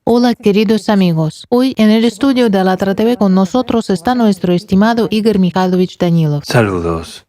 Hola queridos amigos, hoy en el estudio de Alatra TV con nosotros está nuestro estimado Igor Mikhailovich Danilov. Saludos.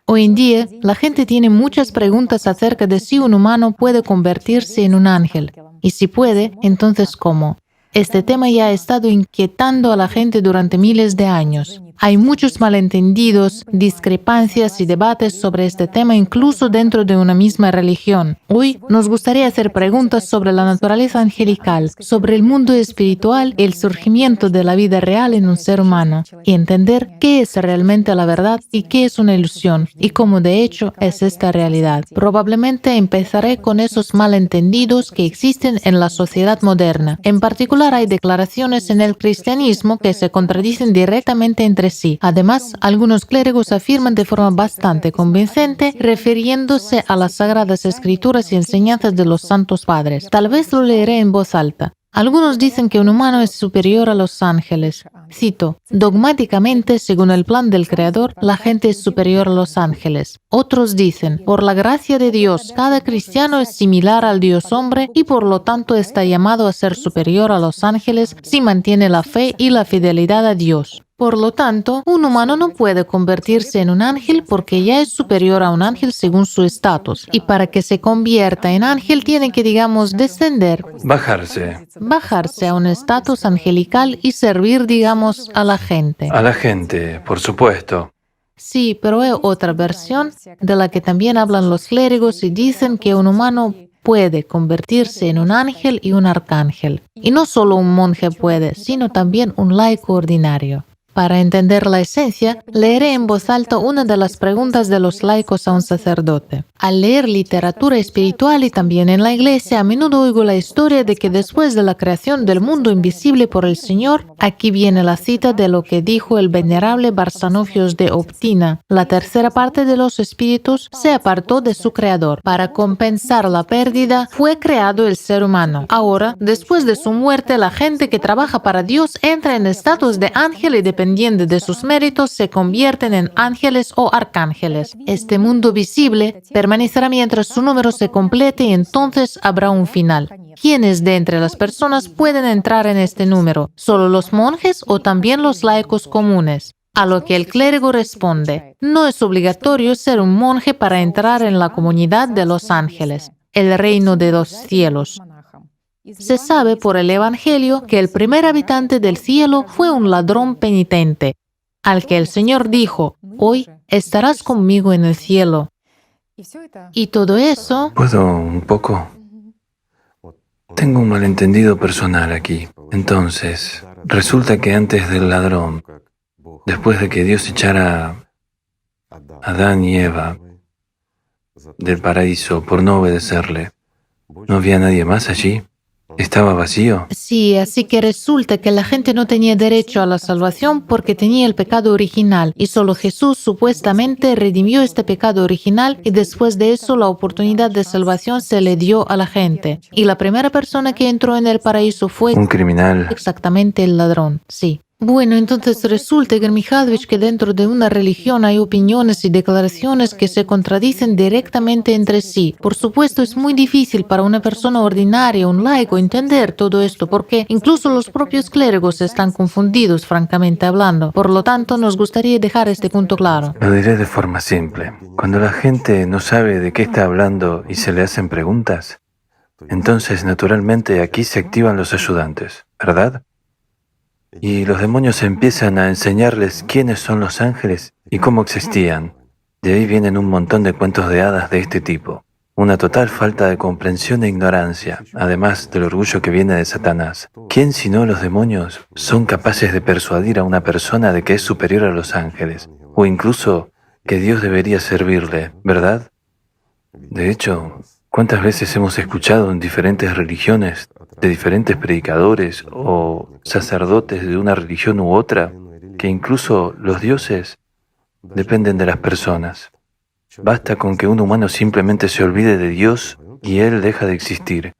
Hoy en día, la gente tiene muchas preguntas acerca de si un humano puede convertirse en un ángel, y si puede, entonces ¿cómo? Este tema ya ha estado inquietando a la gente durante miles de años. Hay muchos malentendidos, discrepancias y debates sobre este tema incluso dentro de una misma religión. Hoy nos gustaría hacer preguntas sobre la naturaleza angelical, sobre el mundo espiritual y el surgimiento de la vida real en un ser humano, y entender qué es realmente la verdad y qué es una ilusión, y cómo de hecho es esta realidad. Probablemente empezaré con esos malentendidos que existen en la sociedad moderna. En particular, hay declaraciones en el cristianismo que se contradicen directamente entre sí. Además, algunos clérigos afirman de forma bastante convincente, refiriéndose a las Sagradas Escrituras y enseñanzas de los Santos Padres. Tal vez lo leeré en voz alta. Algunos dicen que un humano es superior a los ángeles. Cito: dogmáticamente, según el plan del Creador, la gente es superior a los ángeles. Otros dicen, por la gracia de Dios, cada cristiano es similar al Dios hombre y por lo tanto está llamado a ser superior a los ángeles si mantiene la fe y la fidelidad a Dios. Por lo tanto, un humano no puede convertirse en un ángel porque ya es superior a un ángel según su estatus. Y para que se convierta en ángel tiene que, digamos, descender, bajarse a un estatus angelical y servir, digamos, a la gente. A la gente, por supuesto. Sí, pero hay otra versión de la que también hablan los clérigos y dicen que un humano puede convertirse en un ángel y un arcángel. Y no solo un monje puede, sino también un laico ordinario. Para entender la esencia, leeré en voz alta una de las preguntas de los laicos a un sacerdote. Al leer literatura espiritual y también en la iglesia, a menudo oigo la historia de que después de la creación del mundo invisible por el Señor, aquí viene la cita de lo que dijo el venerable Barsanofios de Optina: la tercera parte de los espíritus se apartó de su creador. Para compensar la pérdida, fue creado el ser humano. Ahora, después de su muerte, la gente que trabaja para Dios entra en estatus de ángel y dependiendo de sus méritos se convierten en ángeles o arcángeles. Este mundo visible permanecerá mientras su número se complete y entonces habrá un final. ¿Quiénes de entre las personas pueden entrar en este número? ¿Solo los monjes o también los laicos comunes? A lo que el clérigo responde: no es obligatorio ser un monje para entrar en la comunidad de los ángeles, el reino de los cielos. Se sabe por el Evangelio que el primer habitante del cielo fue un ladrón penitente, al que el Señor dijo: hoy estarás conmigo en el cielo. Y todo eso... ¿Puedo un poco? Tengo un malentendido personal aquí. Entonces, resulta que antes del ladrón, después de que Dios echara a Adán y Eva del paraíso por no obedecerle, ¿no había nadie más allí? ¿Estaba vacío? Sí, así que resulta que la gente no tenía derecho a la salvación porque tenía el pecado original y solo Jesús supuestamente redimió este pecado original y después de eso la oportunidad de salvación se le dio a la gente. Y la primera persona que entró en el paraíso fue ¿Un criminal? exactamente el ladrón, sí. Bueno, entonces resulta, Igor Mikhailovich, que dentro de una religión hay opiniones y declaraciones que se contradicen directamente entre sí. Por supuesto, es muy difícil para una persona ordinaria, un laico, entender todo esto, porque incluso los propios clérigos están confundidos, francamente hablando. Por lo tanto, nos gustaría dejar este punto claro. Lo diré de forma simple. Cuando la gente no sabe de qué está hablando y se le hacen preguntas, entonces naturalmente aquí se activan los ayudantes, ¿verdad? Y los demonios empiezan a enseñarles quiénes son los ángeles y cómo existían. De ahí vienen un montón de cuentos de hadas de este tipo. Una total falta de comprensión e ignorancia, además del orgullo que viene de Satanás. ¿Quién sino los demonios son capaces de persuadir a una persona de que es superior a los ángeles? O incluso que Dios debería servirle, ¿verdad? De hecho, ¿cuántas veces hemos escuchado en diferentes religiones, de diferentes predicadores o sacerdotes de una religión u otra, que incluso los dioses dependen de las personas? Basta con que un humano simplemente se olvide de Dios y Él deja de existir.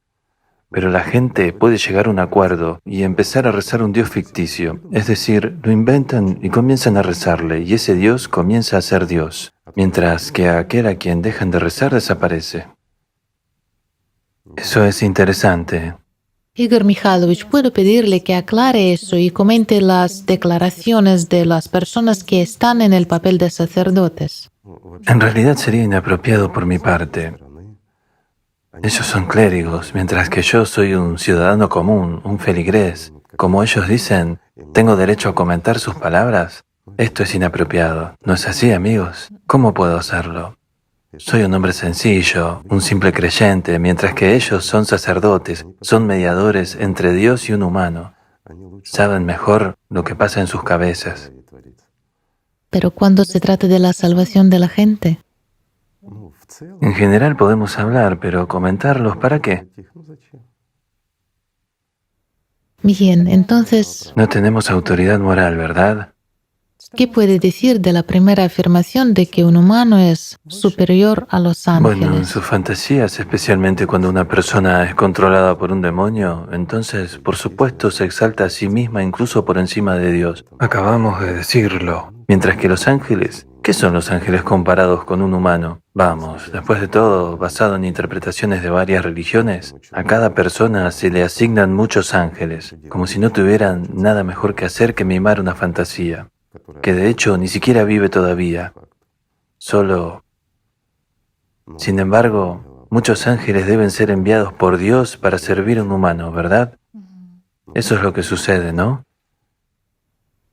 Pero la gente puede llegar a un acuerdo y empezar a rezar un Dios ficticio. Es decir, lo inventan y comienzan a rezarle, y ese Dios comienza a ser Dios, mientras que aquel a quien dejan de rezar desaparece. Eso es interesante. Igor Mikhailovich, ¿puedo pedirle que aclare eso y comente las declaraciones de las personas que están en el papel de sacerdotes? En realidad sería inapropiado por mi parte. Ellos son clérigos, mientras que yo soy un ciudadano común, un feligrés. Como ellos dicen, ¿tengo derecho a comentar sus palabras? Esto es inapropiado. ¿No es así, amigos? ¿Cómo puedo hacerlo? Soy un hombre sencillo, un simple creyente, mientras que ellos son sacerdotes, son mediadores entre Dios y un humano. Saben mejor lo que pasa en sus cabezas. Pero cuando se trata de la salvación de la gente, En general podemos hablar, pero comentarlos, ¿para qué? bien, entonces, No tenemos autoridad moral, ¿verdad? ¿qué puede decir de la primera afirmación de que un humano es superior a los Bueno, en ángeles? sus fantasías, especialmente cuando una persona es controlada por un demonio, entonces, por supuesto, se exalta a sí misma incluso por encima de Dios. Acabamos de decirlo. Mientras que los ángeles, ¿qué son los ángeles comparados con un humano? Vamos, después de todo, basado en interpretaciones de varias religiones, a cada persona se le asignan muchos ángeles, como si no tuvieran nada mejor que hacer que mimar una fantasía, que de hecho ni siquiera vive todavía, solo. Sin embargo, muchos ángeles deben ser enviados por Dios para servir a un humano, ¿verdad? Eso es lo que sucede, ¿no?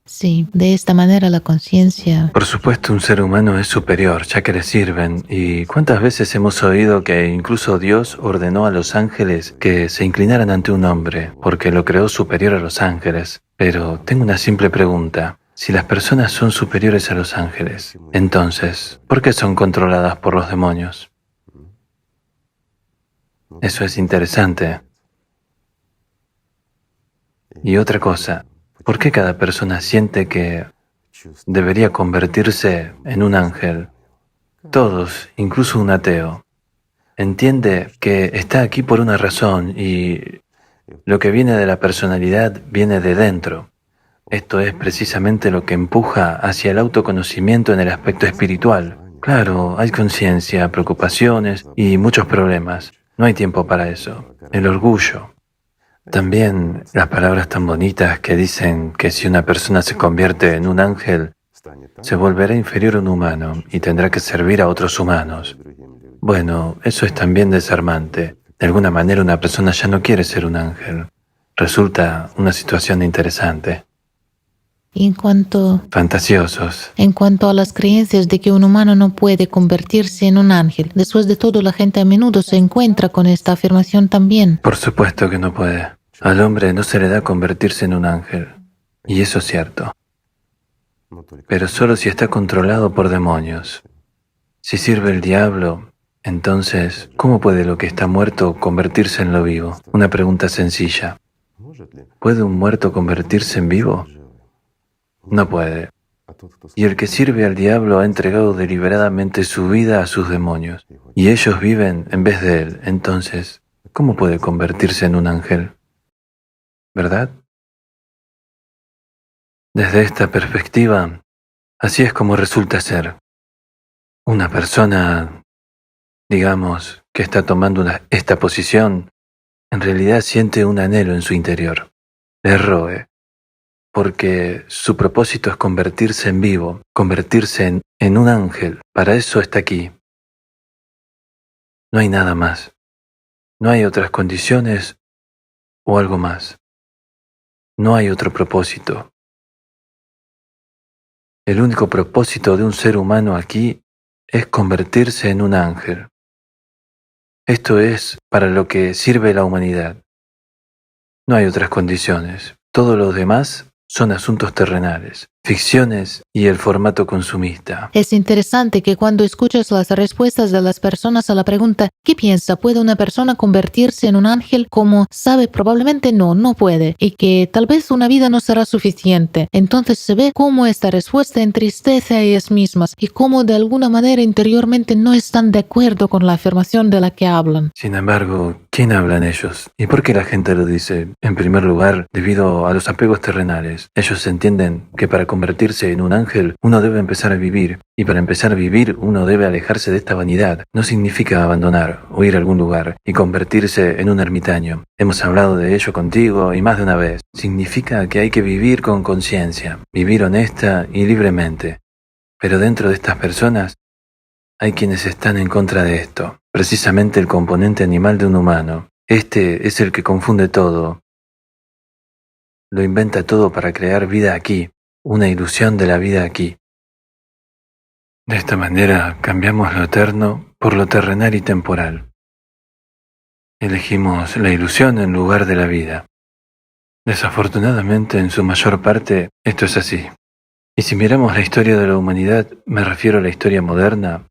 Sí, de esta manera la conciencia. Por supuesto, un ser humano es superior, ya que le sirven. ¿Y cuántas veces hemos oído que incluso Dios ordenó a los ángeles que se inclinaran ante un hombre, porque lo creó superior a los ángeles? Pero tengo una simple pregunta. Si las personas son superiores a los ángeles, entonces, ¿por qué son controladas por los demonios? Eso es interesante. Y otra cosa, ¿por qué cada persona siente que debería convertirse en un ángel? Todos, incluso un ateo, entiende que está aquí por una razón y lo que viene de la personalidad viene de dentro. Esto es precisamente lo que empuja hacia el autoconocimiento en el aspecto espiritual. Claro, hay conciencia, preocupaciones y muchos problemas. No hay tiempo para eso. El orgullo. También las palabras tan bonitas que dicen que si una persona se convierte en un ángel, se volverá inferior a un humano y tendrá que servir a otros humanos. Bueno, eso es también desarmante. De alguna manera una persona ya no quiere ser un ángel. Resulta una situación interesante. Fantasiosos. En cuanto a las creencias de que un humano no puede convertirse en un ángel, después de todo la gente a menudo se encuentra con esta afirmación también. Por supuesto que no puede. Al hombre no se le da convertirse en un ángel. Y eso es cierto. Pero solo si está controlado por demonios. Si sirve el diablo, entonces, ¿cómo puede lo que está muerto convertirse en lo vivo? Una pregunta sencilla. ¿Puede un muerto convertirse en vivo? No puede. Y el que sirve al diablo ha entregado deliberadamente su vida a sus demonios. Y ellos viven en vez de él. Entonces, ¿cómo puede convertirse en un ángel? ¿Verdad? Desde esta perspectiva, así es como resulta ser. Una persona, digamos, que está tomando esta posición, en realidad siente un anhelo en su interior. Le roe, porque su propósito es convertirse en vivo, convertirse en un ángel. Para eso está aquí. No hay nada más. No hay otras condiciones o algo más. No hay otro propósito. El único propósito de un ser humano aquí es convertirse en un ángel. Esto es para lo que sirve la humanidad. No hay otras condiciones. Todo lo demás son asuntos terrenales, ficciones y el formato consumista. Es interesante que cuando escuchas las respuestas de las personas a la pregunta ¿qué piensa? ¿Puede una persona convertirse en un ángel? Como sabe, probablemente no puede, y que tal vez una vida no será suficiente. Entonces se ve cómo esta respuesta entristece a ellas mismas y cómo de alguna manera interiormente no están de acuerdo con la afirmación de la que hablan. Sin embargo, ¿quién hablan ellos? ¿Y por qué la gente lo dice? En primer lugar, debido a los apegos terrenales. Ellos entienden que para convertirse en un ángel, uno debe empezar a vivir. Y para empezar a vivir, uno debe alejarse de esta vanidad. No significa abandonar o ir a algún lugar y convertirse en un ermitaño. Hemos hablado de ello contigo y más de una vez. Significa que hay que vivir con conciencia, vivir honesta y libremente. Pero dentro de estas personas hay quienes están en contra de esto. Precisamente el componente animal de un humano. Este es el que confunde todo. Lo inventa todo para crear vida aquí, una ilusión de la vida aquí. De esta manera cambiamos lo eterno por lo terrenal y temporal. Elegimos la ilusión en lugar de la vida. Desafortunadamente, en su mayor parte, esto es así. Y si miramos la historia de la humanidad, me refiero a la historia moderna,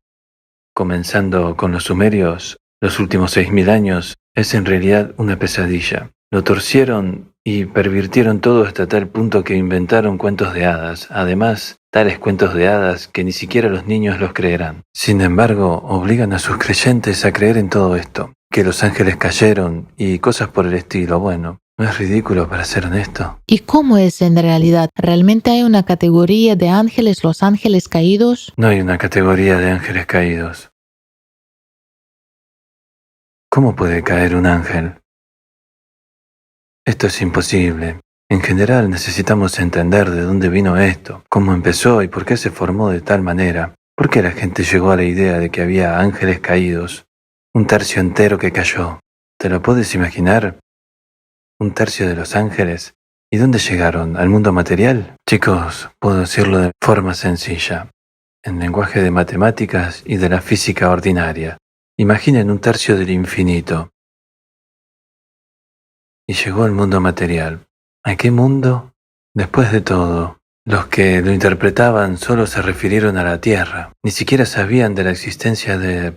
comenzando con los sumerios, los últimos 6000 años, es en realidad una pesadilla. Lo torcieron y pervirtieron todo hasta tal punto que inventaron cuentos de hadas. Además, tales cuentos de hadas que ni siquiera los niños los creerán. Sin embargo, obligan a sus creyentes a creer en todo esto, que los ángeles cayeron y cosas por el estilo. Bueno, ¿no es ridículo para ser honesto? ¿Y cómo es en realidad? ¿Realmente hay una categoría de ángeles, los ángeles caídos? No hay una categoría de ángeles caídos. ¿Cómo puede caer un ángel? Esto es imposible. En general necesitamos entender de dónde vino esto, cómo empezó y por qué se formó de tal manera. ¿Por qué la gente llegó a la idea de que había ángeles caídos? Un tercio entero que cayó. ¿Te lo puedes imaginar? ¿Un tercio de los ángeles? ¿Y dónde llegaron? ¿Al mundo material? Chicos, puedo decirlo de forma sencilla, en lenguaje de matemáticas y de la física ordinaria. Imaginen un tercio del infinito. Y llegó al mundo material. ¿A qué mundo? Después de todo, los que lo interpretaban solo se refirieron a la Tierra. Ni siquiera sabían de la existencia de,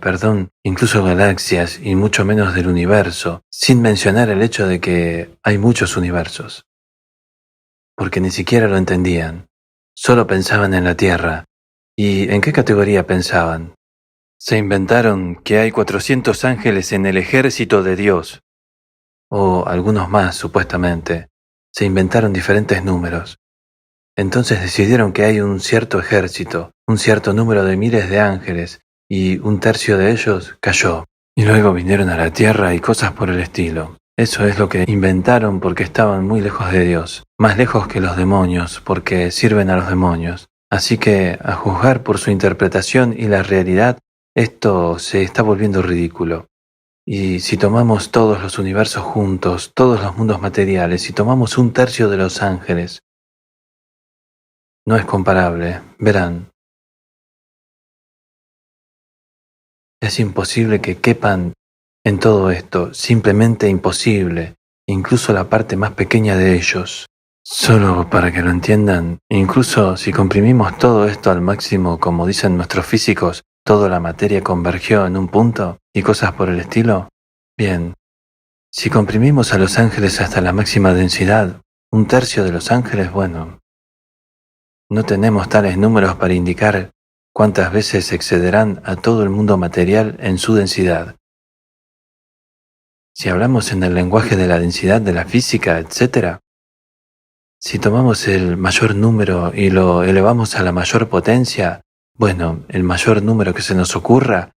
incluso galaxias y mucho menos del universo, sin mencionar el hecho de que hay muchos universos. Porque ni siquiera lo entendían. Solo pensaban en la Tierra. ¿Y en qué categoría pensaban? Se inventaron que hay 400 ángeles en el ejército de Dios. O algunos más, supuestamente. Se inventaron diferentes números. Entonces decidieron que hay un cierto ejército, un cierto número de miles de ángeles, y un tercio de ellos cayó. Y luego vinieron a la tierra y cosas por el estilo. Eso es lo que inventaron porque estaban muy lejos de Dios, más lejos que los demonios, porque sirven a los demonios. Así que, a juzgar por su interpretación y la realidad, esto se está volviendo ridículo. Y si tomamos todos los universos juntos, todos los mundos materiales, y tomamos un tercio de los ángeles, no es comparable, verán. Es imposible que quepan en todo esto, simplemente imposible, incluso la parte más pequeña de ellos. Solo para que lo entiendan, incluso si comprimimos todo esto al máximo, como dicen nuestros físicos, toda la materia convergió en un punto y cosas por el estilo. Bien, si comprimimos a los ángeles hasta la máxima densidad, un tercio de los ángeles, bueno, no tenemos tales números para indicar cuántas veces excederán a todo el mundo material en su densidad. Si hablamos en el lenguaje de la densidad de la física, etc., si tomamos el mayor número y lo elevamos a la mayor potencia, bueno, el mayor número que se nos ocurra,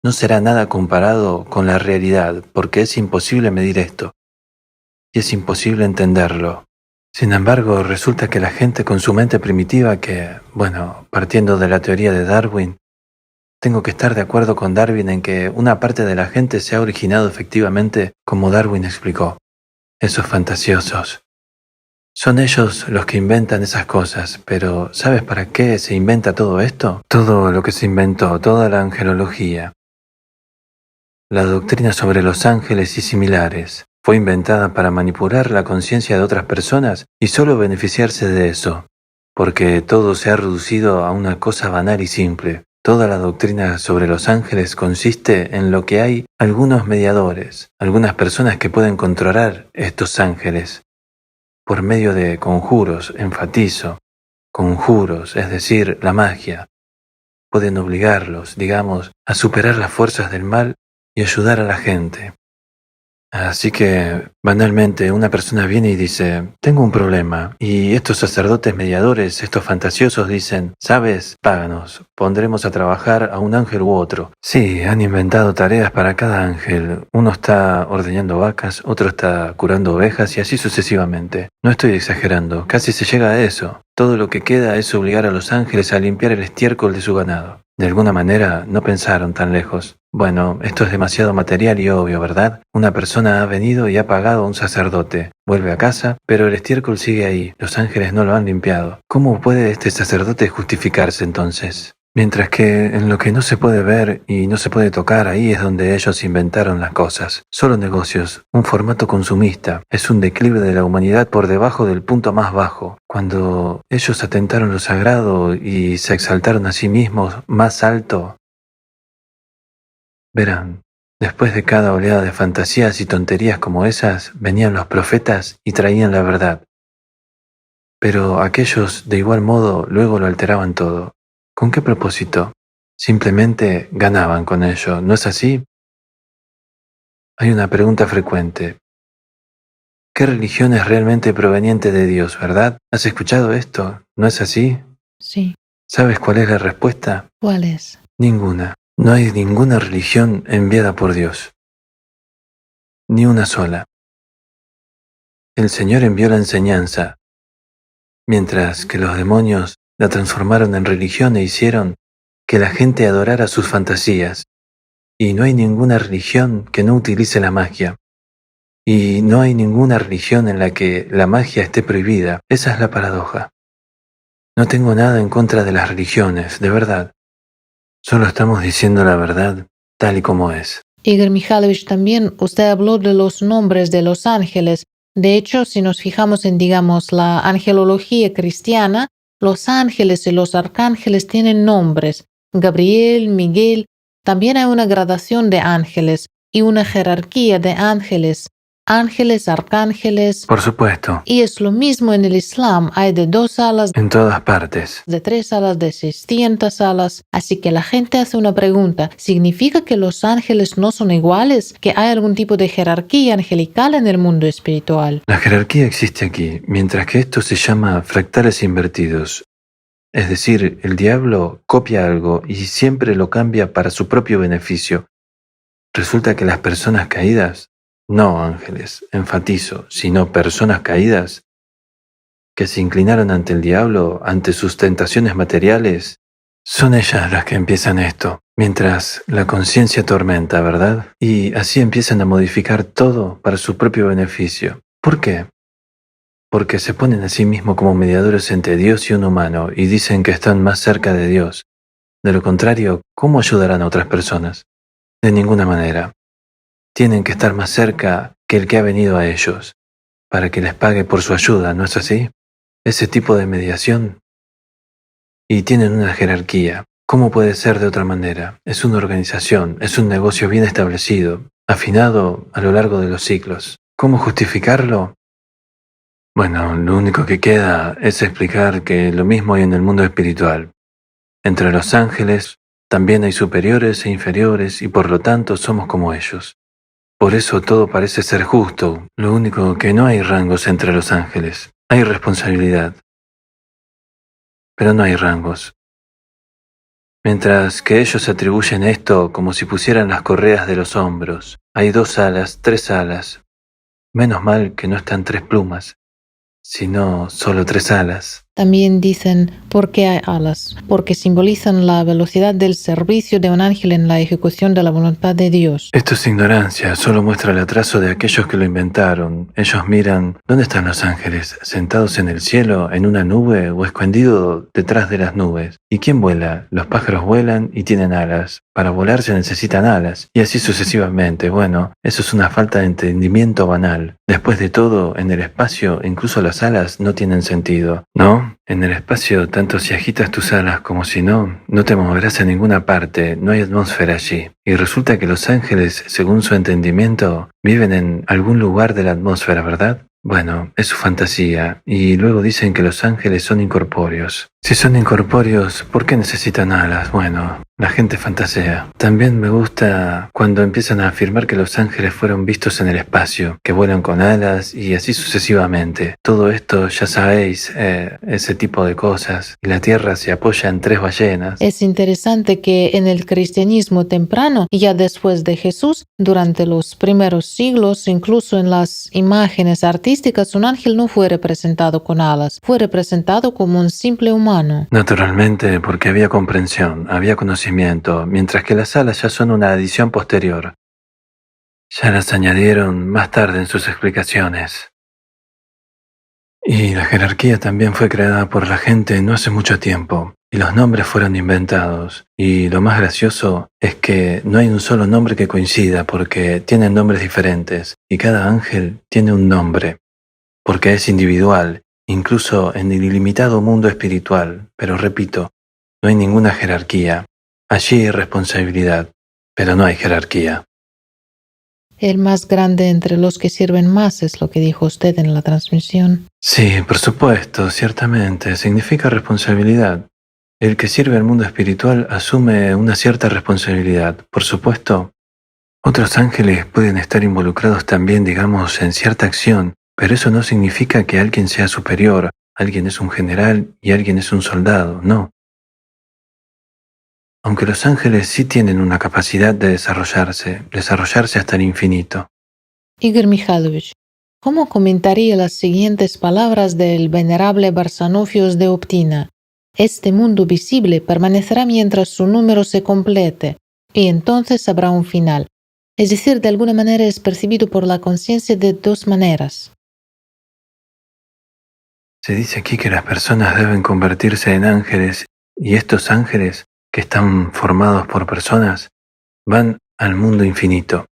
no será nada comparado con la realidad, porque es imposible medir esto, y es imposible entenderlo. Sin embargo, resulta que la gente con su mente primitiva que, bueno, partiendo de la teoría de Darwin, tengo que estar de acuerdo con Darwin en que una parte de la gente se ha originado efectivamente como Darwin explicó. Esos fantasiosos. Son ellos los que inventan esas cosas, pero ¿sabes para qué se inventa todo esto? Todo lo que se inventó, toda la angelología. La doctrina sobre los ángeles y similares fue inventada para manipular la conciencia de otras personas y solo beneficiarse de eso, porque todo se ha reducido a una cosa banal y simple. Toda la doctrina sobre los ángeles consiste en lo que hay algunos mediadores, algunas personas que pueden controlar estos ángeles por medio de conjuros, enfatizo, conjuros, es decir, la magia. Pueden obligarlos, digamos, a superar las fuerzas del mal y ayudar a la gente. Así que, banalmente, una persona viene y dice, tengo un problema, y estos sacerdotes mediadores, estos fantasiosos dicen, sabes, páganos, pondremos a trabajar a un ángel u otro. Sí, han inventado tareas para cada ángel. Uno está ordeñando vacas, otro está curando ovejas y así sucesivamente. No estoy exagerando, casi se llega a eso. Todo lo que queda es obligar a los ángeles a limpiar el estiércol de su ganado. De alguna manera, no pensaron tan lejos. Bueno, esto es demasiado material y obvio, ¿verdad? Una persona ha venido y ha pagado a un sacerdote. Vuelve a casa, pero el estiércol sigue ahí. Los ángeles no lo han limpiado. ¿Cómo puede este sacerdote justificarse entonces? Mientras que en lo que no se puede ver y no se puede tocar, ahí es donde ellos inventaron las cosas. Solo negocios, un formato consumista, es un declive de la humanidad por debajo del punto más bajo. Cuando ellos atentaron lo sagrado y se exaltaron a sí mismos más alto, verán, después de cada oleada de fantasías y tonterías como esas, venían los profetas y traían la verdad. Pero aquellos, de igual modo, luego lo alteraban todo. ¿Con qué propósito? Simplemente ganaban con ello, ¿no es así? Hay una pregunta frecuente. ¿Qué religión es realmente proveniente de Dios, verdad? ¿Has escuchado esto? ¿No es así? Sí. ¿Sabes cuál es la respuesta? ¿Cuál es? Ninguna. No hay ninguna religión enviada por Dios. Ni una sola. El Señor envió la enseñanza, mientras que los demonios la transformaron en religión e hicieron que la gente adorara sus fantasías. Y no hay ninguna religión que no utilice la magia. Y no hay ninguna religión en la que la magia esté prohibida. Esa es la paradoja. No tengo nada en contra de las religiones, de verdad. Solo estamos diciendo la verdad tal y como es. Igor Mikhailovich, también usted habló de los nombres de los ángeles. De hecho, si nos fijamos en, digamos, la angelología cristiana, los ángeles y los arcángeles tienen nombres. Gabriel, Miguel. También hay una gradación de ángeles y una jerarquía de ángeles. Ángeles, arcángeles. Por supuesto. Y es lo mismo en el Islam. Hay de 2 alas, En todas partes. de 3 alas, de 600 alas. Así que la gente hace una pregunta. ¿Significa que los ángeles no son iguales? ¿Que hay algún tipo de jerarquía angelical en el mundo espiritual? La jerarquía existe aquí, mientras que esto se llama fractales invertidos. Es decir, el diablo copia algo y siempre lo cambia para su propio beneficio. Resulta que las personas caídas, no ángeles, enfatizo, sino personas caídas, que se inclinaron ante el diablo, ante sus tentaciones materiales, son ellas las que empiezan esto, mientras la conciencia tormenta, ¿verdad? Y así empiezan a modificar todo para su propio beneficio. ¿Por qué? Porque se ponen a sí mismos como mediadores entre Dios y un humano y dicen que están más cerca de Dios. De lo contrario, ¿cómo ayudarán a otras personas? De ninguna manera. Tienen que estar más cerca que el que ha venido a ellos, para que les pague por su ayuda, ¿no es así? Ese tipo de mediación. Y tienen una jerarquía. ¿Cómo puede ser de otra manera? Es una organización, es un negocio bien establecido, afinado a lo largo de los siglos. ¿Cómo justificarlo? Bueno, lo único que queda es explicar que lo mismo hay en el mundo espiritual. Entre los ángeles también hay superiores e inferiores y por lo tanto somos como ellos. Por eso todo parece ser justo, lo único que no hay rangos entre los ángeles. Hay responsabilidad, pero no hay rangos. Mientras que ellos atribuyen esto como si pusieran las correas de los hombros. Hay 2 alas, 3 alas. Menos mal que no están 3 plumas, sino solo 3 alas. También dicen por qué hay alas, porque simbolizan la velocidad del servicio de un ángel en la ejecución de la voluntad de Dios. Esto es ignorancia, solo muestra el atraso de aquellos que lo inventaron. Ellos miran, ¿dónde están los ángeles? ¿Sentados en el cielo, en una nube o escondidos detrás de las nubes? ¿Y quién vuela? Los pájaros vuelan y tienen alas. Para volar se necesitan alas, y así sucesivamente. Bueno, eso es una falta de entendimiento banal. Después de todo, en el espacio, incluso las alas no tienen sentido, ¿no? En el espacio, tanto si agitas tus alas como si no, no te moverás a ninguna parte, no hay atmósfera allí. Y resulta que los ángeles, según su entendimiento, viven en algún lugar de la atmósfera, ¿verdad? Bueno, es su fantasía, y luego dicen que los ángeles son incorpóreos. Si son incorpóreos, ¿por qué necesitan alas? Bueno, la gente fantasea. También me gusta cuando empiezan a afirmar que los ángeles fueron vistos en el espacio, que vuelan con alas y así sucesivamente. Todo esto, ya sabéis, ese tipo de cosas. Y la Tierra se apoya en 3 ballenas. Es interesante que en el cristianismo temprano, ya después de Jesús, durante los primeros siglos, incluso en las imágenes artísticas, un ángel no fue representado con alas, fue representado como un simple humano. Naturalmente, porque había comprensión, había conocimiento, mientras que las alas ya son una adición posterior. Ya las añadieron más tarde en sus explicaciones. Y la jerarquía también fue creada por la gente no hace mucho tiempo, y los nombres fueron inventados. Y lo más gracioso es que no hay un solo nombre que coincida, porque tienen nombres diferentes, y cada ángel tiene un nombre, porque es individual, incluso en el ilimitado mundo espiritual. Pero repito, no hay ninguna jerarquía. Allí hay responsabilidad, pero no hay jerarquía. El más grande entre los que sirven más es lo que dijo usted en la transmisión. Sí, por supuesto, ciertamente, significa responsabilidad. El que sirve al mundo espiritual asume una cierta responsabilidad. Por supuesto, otros ángeles pueden estar involucrados también, digamos, en cierta acción, pero eso no significa que alguien sea superior, alguien es un general y alguien es un soldado, no. Aunque los ángeles sí tienen una capacidad de desarrollarse hasta el infinito. Igor Mikhailovich, ¿cómo comentaría las siguientes palabras del venerable Barsanofios de Optina? Este mundo visible permanecerá mientras su número se complete, y entonces habrá un final. Es decir, de alguna manera es percibido por la conciencia de 2 maneras. Se dice aquí que las personas deben convertirse en ángeles, y estos ángeles, que están formados por personas, van al mundo infinito.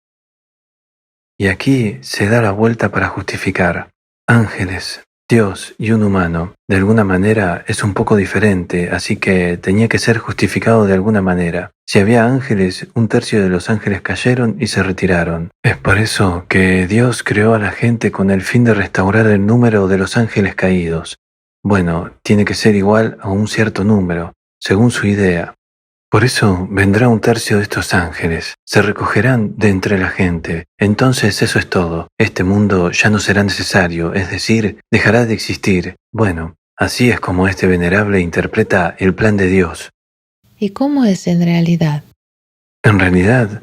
Y aquí se da la vuelta para justificar. Ángeles, Dios y un humano, de alguna manera es un poco diferente, así que tenía que ser justificado de alguna manera. Si había ángeles, 1/3 de los ángeles cayeron y se retiraron. Es por eso que Dios creó a la gente con el fin de restaurar el número de los ángeles caídos. Bueno, tiene que ser igual a un cierto número, según su idea. Por eso vendrá 1/3 de estos ángeles, se recogerán de entre la gente. Entonces eso es todo. Este mundo ya no será necesario, es decir, dejará de existir. Bueno, así es como este venerable interpreta el plan de Dios. ¿Y cómo es en realidad? En realidad,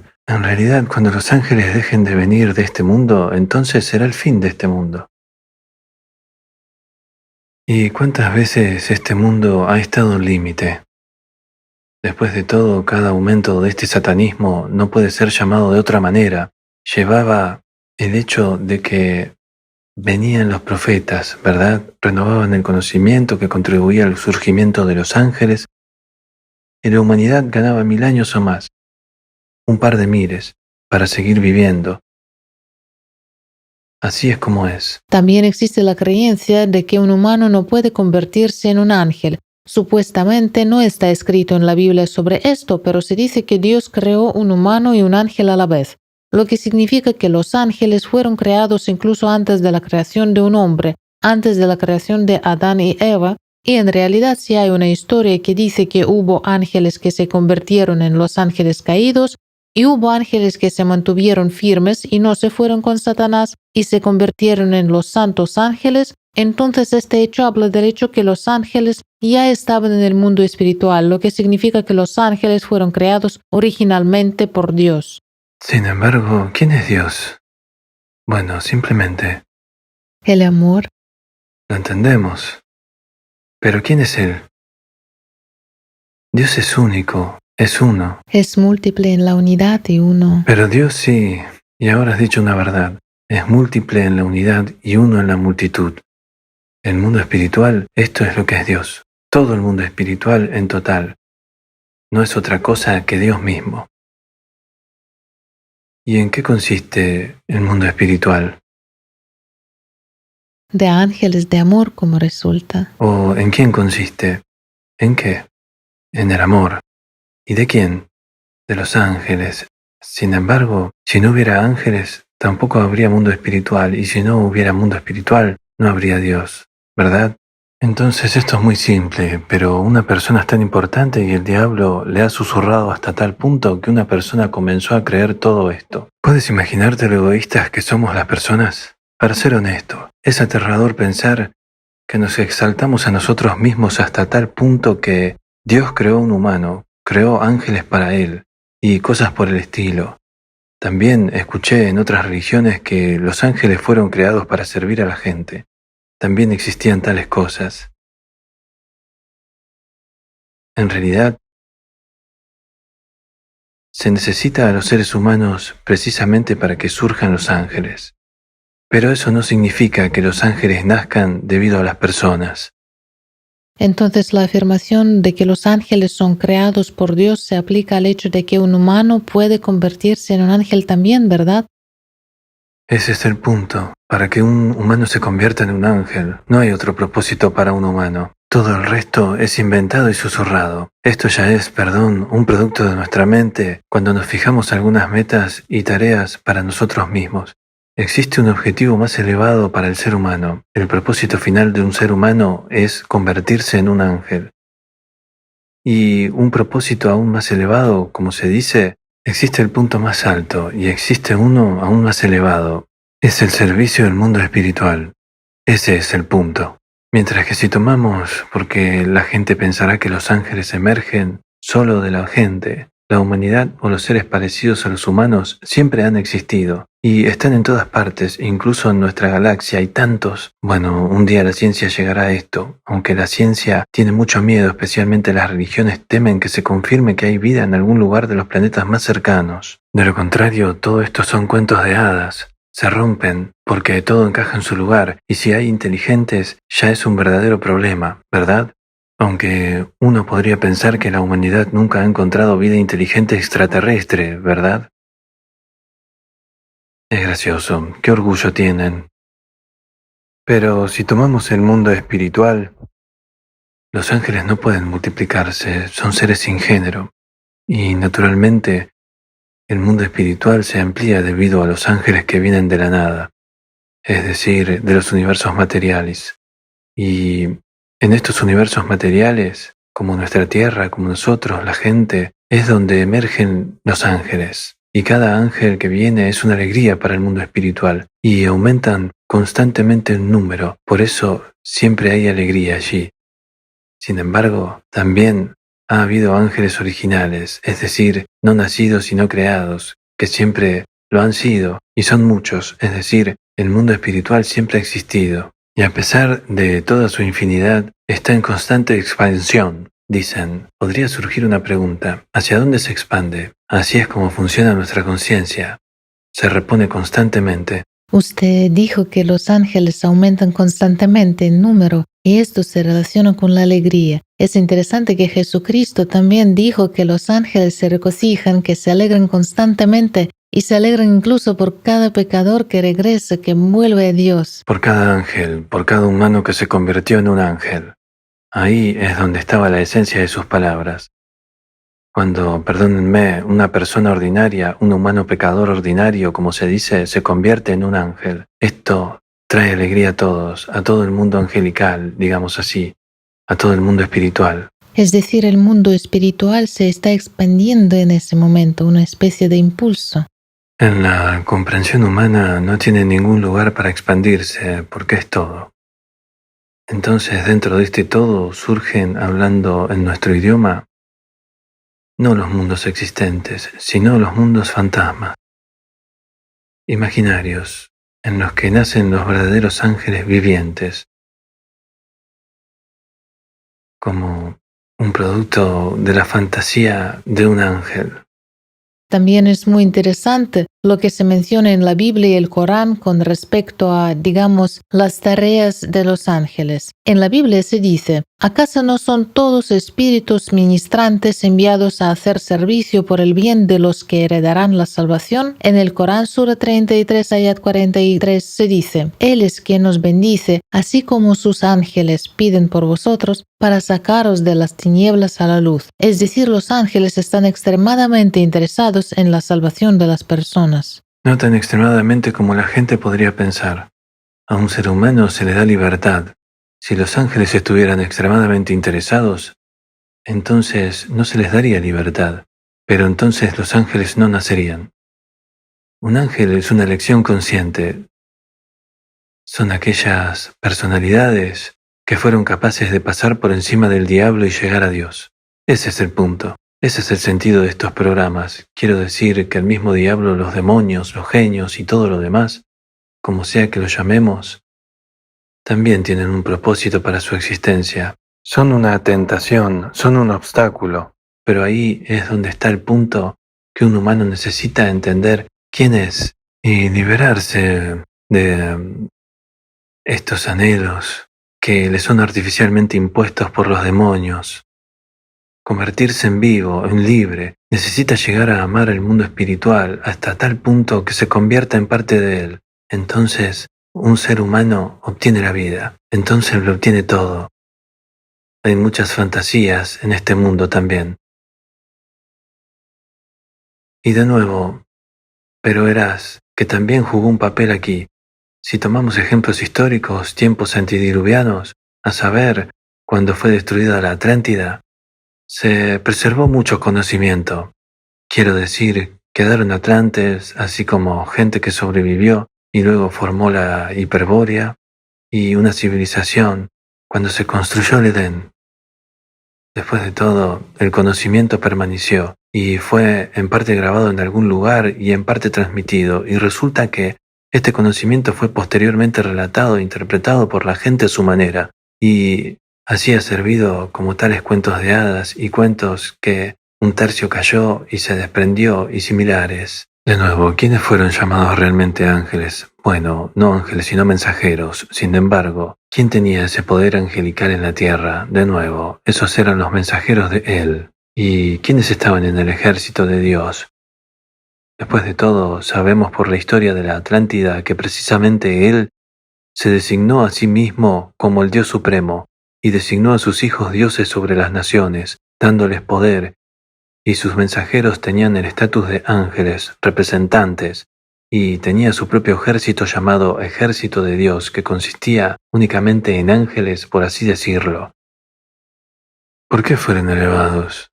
cuando los ángeles dejen de venir de este mundo, entonces será el fin de este mundo. ¿Y cuántas veces este mundo ha estado en límite? Después de todo, cada aumento de este satanismo no puede ser llamado de otra manera. Llevaba el hecho de que venían los profetas, ¿verdad? Renovaban el conocimiento que contribuía al surgimiento de los ángeles, y la humanidad ganaba 1000 años o más, un par de miles, para seguir viviendo. Así es como es. También existe la creencia de que un humano no puede convertirse en un ángel. Supuestamente no está escrito en la Biblia sobre esto, pero se dice que Dios creó un humano y un ángel a la vez, lo que significa que los ángeles fueron creados incluso antes de la creación de un hombre, antes de la creación de Adán y Eva, y en realidad sí hay una historia que dice que hubo ángeles que se convirtieron en los ángeles caídos, y hubo ángeles que se mantuvieron firmes y no se fueron con Satanás y se convirtieron en los santos ángeles. Entonces este hecho habla del hecho que los ángeles ya estaban en el mundo espiritual, lo que significa que los ángeles fueron creados originalmente por Dios. Sin embargo, ¿quién es Dios? Bueno, simplemente El amor. lo entendemos. Pero ¿quién es Él? Dios es único, es uno. Es múltiple en la unidad y uno. Pero Dios sí, y ahora has dicho una verdad, es múltiple en la unidad y uno en la multitud. El mundo espiritual, esto es lo que es Dios. Todo el mundo espiritual en total. No es otra cosa que Dios mismo. ¿Y en qué consiste el mundo espiritual? De ángeles de amor, como resulta. ¿O en quién consiste? ¿En qué? En el amor. ¿Y de quién? De los ángeles. Sin embargo, si no hubiera ángeles, tampoco habría mundo espiritual, y si no hubiera mundo espiritual, no habría Dios, ¿verdad? Entonces esto es muy simple, pero una persona es tan importante y el diablo le ha susurrado hasta tal punto que una persona comenzó a creer todo esto. ¿Puedes imaginarte lo egoístas que somos las personas? Para ser honesto, es aterrador pensar que nos exaltamos a nosotros mismos hasta tal punto que Dios creó un humano, creó ángeles para él y cosas por el estilo. También escuché en otras religiones que los ángeles fueron creados para servir a la gente. También existían tales cosas. En realidad, se necesita a los seres humanos precisamente para que surjan los ángeles. Pero eso no significa que los ángeles nazcan debido a las personas. Entonces la afirmación de que los ángeles son creados por Dios se aplica al hecho de que un humano puede convertirse en un ángel también, ¿verdad? Ese es el punto. Para que un humano se convierta en un ángel, no hay otro propósito para un humano. Todo el resto es inventado y susurrado. Esto ya es, un producto de nuestra mente cuando nos fijamos algunas metas y tareas para nosotros mismos. Existe un objetivo más elevado para el ser humano. El propósito final de un ser humano es convertirse en un ángel. Y un propósito aún más elevado, como se dice, existe el punto más alto y existe uno aún más elevado. Es el servicio del mundo espiritual. Ese es el punto. Mientras que si tomamos, porque la gente pensará que los ángeles emergen solo de la gente, la humanidad o los seres parecidos a los humanos siempre han existido y están en todas partes, incluso en nuestra galaxia hay tantos. Bueno, un día la ciencia llegará a esto, aunque la ciencia tiene mucho miedo, especialmente las religiones temen que se confirme que hay vida en algún lugar de los planetas más cercanos. De lo contrario, todo esto son cuentos de hadas. Se rompen porque todo encaja en su lugar y si hay inteligentes ya es un verdadero problema, ¿verdad? Aunque uno podría pensar que la humanidad nunca ha encontrado vida inteligente extraterrestre, ¿verdad? Es gracioso, qué orgullo tienen. Pero si tomamos el mundo espiritual, los ángeles no pueden multiplicarse, son seres sin género. Y naturalmente, el mundo espiritual se amplía debido a los ángeles que vienen de la nada, es decir, de los universos materiales. Y en estos universos materiales, como nuestra Tierra, como nosotros, la gente, es donde emergen los ángeles. Y cada ángel que viene es una alegría para el mundo espiritual y aumentan constantemente en número, por eso siempre hay alegría allí. Sin embargo, también ha habido ángeles originales, es decir, no nacidos sino creados, que siempre lo han sido, y son muchos, es decir, el mundo espiritual siempre ha existido, y a pesar de toda su infinidad, está en constante expansión. Dicen, podría surgir una pregunta, ¿hacia dónde se expande? Así es como funciona nuestra conciencia. Se repone constantemente. Usted dijo que los ángeles aumentan constantemente en número y esto se relaciona con la alegría. Es interesante que Jesucristo también dijo que los ángeles se regocijan, que se alegran constantemente y se alegran incluso por cada pecador que regresa, que vuelve a Dios. Por cada ángel, por cada humano que se convirtió en un ángel. Ahí es donde estaba la esencia de sus palabras. Cuando, perdónenme, una persona ordinaria, un humano pecador ordinario, como se dice, se convierte en un ángel. Esto trae alegría a todos, a todo el mundo angelical, digamos así, a todo el mundo espiritual. Es decir, el mundo espiritual se está expandiendo en ese momento, una especie de impulso. En la comprensión humana no tiene ningún lugar para expandirse, porque es todo. Entonces, dentro de este todo surgen, hablando en nuestro idioma, no los mundos existentes, sino los mundos fantasmas, imaginarios, en los que nacen los verdaderos ángeles vivientes, como un producto de la fantasía de un ángel. También es muy interesante lo que se menciona en la Biblia y el Corán con respecto a, digamos, las tareas de los ángeles. En la Biblia se dice, ¿acaso no son todos espíritus ministrantes enviados a hacer servicio por el bien de los que heredarán la salvación? En el Corán, Sura 33, ayat 43, se dice, Él es quien nos bendice, así como sus ángeles piden por vosotros, para sacaros de las tinieblas a la luz. Es decir, los ángeles están extremadamente interesados en la salvación de las personas. No tan extremadamente como la gente podría pensar. A un ser humano se le da libertad. Si los ángeles estuvieran extremadamente interesados, entonces no se les daría libertad, pero entonces los ángeles no nacerían. Un ángel es una elección consciente. Son aquellas personalidades que fueron capaces de pasar por encima del diablo y llegar a Dios. Ese es el punto. Ese es el sentido de estos programas. Quiero decir que el mismo diablo, los demonios, los genios y todo lo demás, como sea que lo llamemos, también tienen un propósito para su existencia. Son una tentación, son un obstáculo, pero ahí es donde está el punto que un humano necesita entender quién es y liberarse de estos anhelos que le son artificialmente impuestos por los demonios. Convertirse en vivo, en libre, necesita llegar a amar el mundo espiritual hasta tal punto que se convierta en parte de él. Entonces, un ser humano obtiene la vida, entonces lo obtiene todo. Hay muchas fantasías en este mundo también. Y de nuevo, pero verás que también jugó un papel aquí. Si tomamos ejemplos históricos, tiempos antediluvianos, a saber, cuando fue destruida la Atlántida, se preservó mucho conocimiento. Quiero decir, quedaron atlantes, así como gente que sobrevivió y luego formó la Hiperbórea y una civilización cuando se construyó el Edén. Después de todo, el conocimiento permaneció y fue en parte grabado en algún lugar y en parte transmitido, y resulta que este conocimiento fue posteriormente relatado e interpretado por la gente a su manera, y así ha servido como tales cuentos de hadas y cuentos que un tercio cayó y se desprendió y similares. De nuevo, ¿quiénes fueron llamados realmente ángeles? Bueno, no ángeles, sino mensajeros. Sin embargo, ¿quién tenía ese poder angelical en la tierra? De nuevo, esos eran los mensajeros de Él. ¿Y quiénes estaban en el ejército de Dios? Después de todo, sabemos por la historia de la Atlántida que precisamente Él se designó a sí mismo como el Dios Supremo y designó a sus hijos dioses sobre las naciones, dándoles poder, y sus mensajeros tenían el estatus de ángeles, representantes, y tenía su propio ejército llamado Ejército de Dios, que consistía únicamente en ángeles, por así decirlo. ¿Por qué fueron elevados?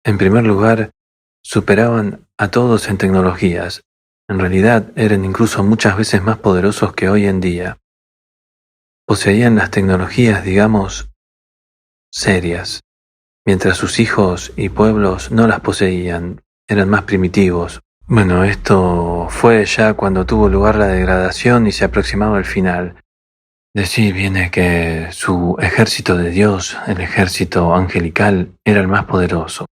En primer lugar, superaban a todos en tecnologías. En realidad, eran incluso muchas veces más poderosos que hoy en día. Poseían las tecnologías, digamos, serias, mientras sus hijos y pueblos no las poseían, eran más primitivos. Bueno, esto fue ya cuando tuvo lugar la degradación y se aproximaba el final. De sí viene que su ejército de Dios, el ejército angelical, era el más poderoso.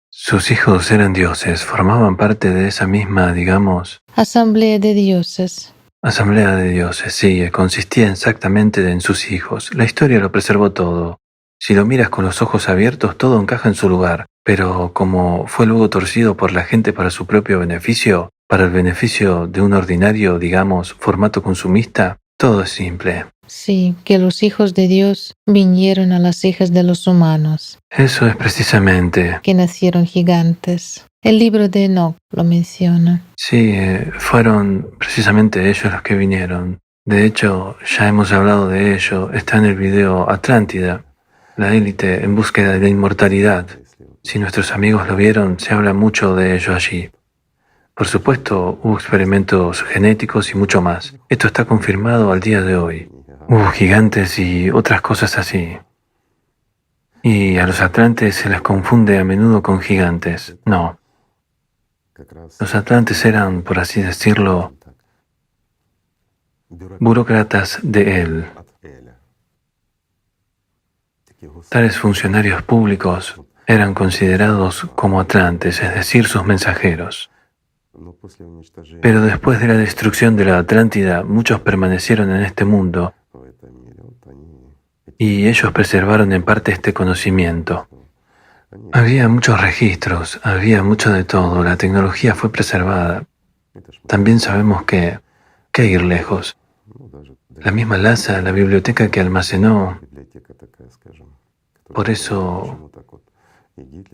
Sus hijos eran dioses, formaban parte de esa misma, digamos, Asamblea de dioses. asamblea de dioses, sí, consistía exactamente en sus hijos. La historia lo preservó todo. Si lo miras con los ojos abiertos, todo encaja en su lugar, pero como fue luego torcido por la gente para su propio beneficio, para el beneficio de un ordinario, digamos, formato consumista, todo es simple. Sí, que los hijos de Dios vinieron a las hijas de los humanos, Eso es precisamente. que nacieron gigantes. El libro de Enoch lo menciona. Sí, fueron precisamente ellos los que vinieron. De hecho, ya hemos hablado de ello. Está en el video Atlántida, la élite en búsqueda de la inmortalidad. Si nuestros amigos lo vieron, se habla mucho de ello allí. Por supuesto, hubo experimentos genéticos y mucho más. Esto está confirmado al día de hoy. Hubo gigantes y otras cosas así. Y a los atlantes se les confunde a menudo con gigantes. No. Los atlantes eran, por así decirlo, burócratas de él. Tales funcionarios públicos eran considerados como atlantes, es decir, sus mensajeros. Pero después de la destrucción de la Atlántida, muchos permanecieron en este mundo y ellos preservaron en parte este conocimiento. Había muchos registros, había mucho de todo, la tecnología fue preservada. También sabemos que ir lejos. La misma Lhasa, la biblioteca que almacenó. Por eso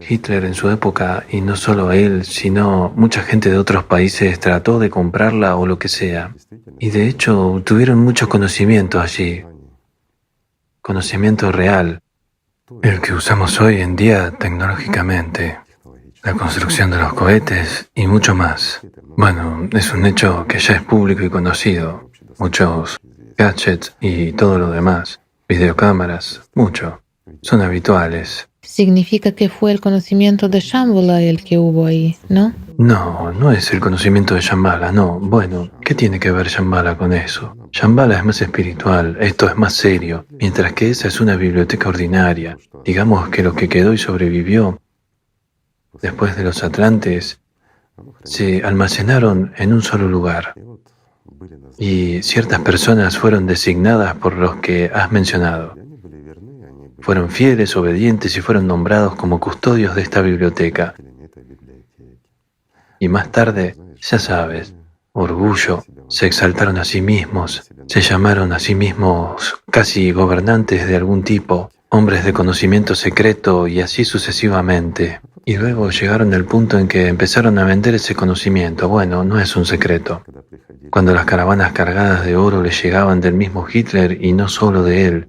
Hitler en su época, y no solo él, sino mucha gente de otros países trató de comprarla o lo que sea. Y de hecho tuvieron mucho conocimiento allí. conocimiento real, el que usamos hoy en día tecnológicamente, la construcción de los cohetes y mucho más. Bueno, es un hecho que ya es público y conocido. Muchos gadgets y todo lo demás, videocámaras, mucho, son habituales. Significa que fue el conocimiento de Shambhala el que hubo ahí, ¿no? No, no es el conocimiento de Shambhala, no. Bueno, ¿qué tiene que ver Shambhala con eso? Shambhala es más espiritual, esto es más serio, mientras que esa es una biblioteca ordinaria. Digamos que lo que quedó y sobrevivió después de los atlantes se almacenaron en un solo lugar y ciertas personas fueron designadas por los que has mencionado. Fueron fieles, obedientes y fueron nombrados como custodios de esta biblioteca. Y más tarde, ya sabes, orgullo, se exaltaron a sí mismos, se llamaron a sí mismos casi gobernantes de algún tipo, hombres de conocimiento secreto y así sucesivamente. Y luego llegaron al punto en que empezaron a vender ese conocimiento. Bueno, no es un secreto. Cuando las caravanas cargadas de oro le llegaban del mismo Hitler y no solo de él.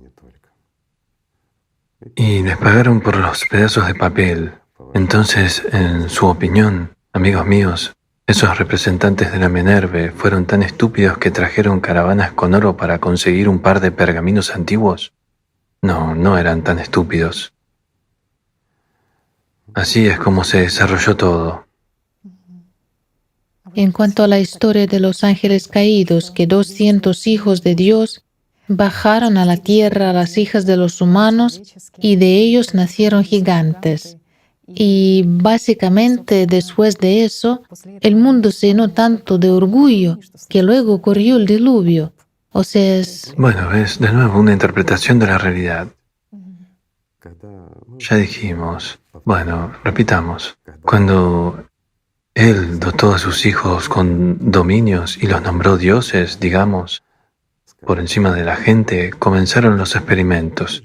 Y les pagaron por los pedazos de papel. Entonces, en su opinión, amigos míos, esos representantes de la Menerve fueron tan estúpidos que trajeron caravanas con oro para conseguir un par de pergaminos antiguos. No, no eran tan estúpidos. Así es como se desarrolló todo. En cuanto a la historia de los ángeles caídos, que 200 hijos de Dios bajaron a la tierra a las hijas de los humanos y de ellos nacieron gigantes. Y básicamente después de eso, el mundo se llenó tanto de orgullo que luego ocurrió el diluvio. O sea, es... Bueno, es de nuevo una interpretación de la realidad. Ya dijimos, bueno, repitamos, cuando Él dotó a sus hijos con dominios y los nombró dioses, digamos, por encima de la gente, comenzaron los experimentos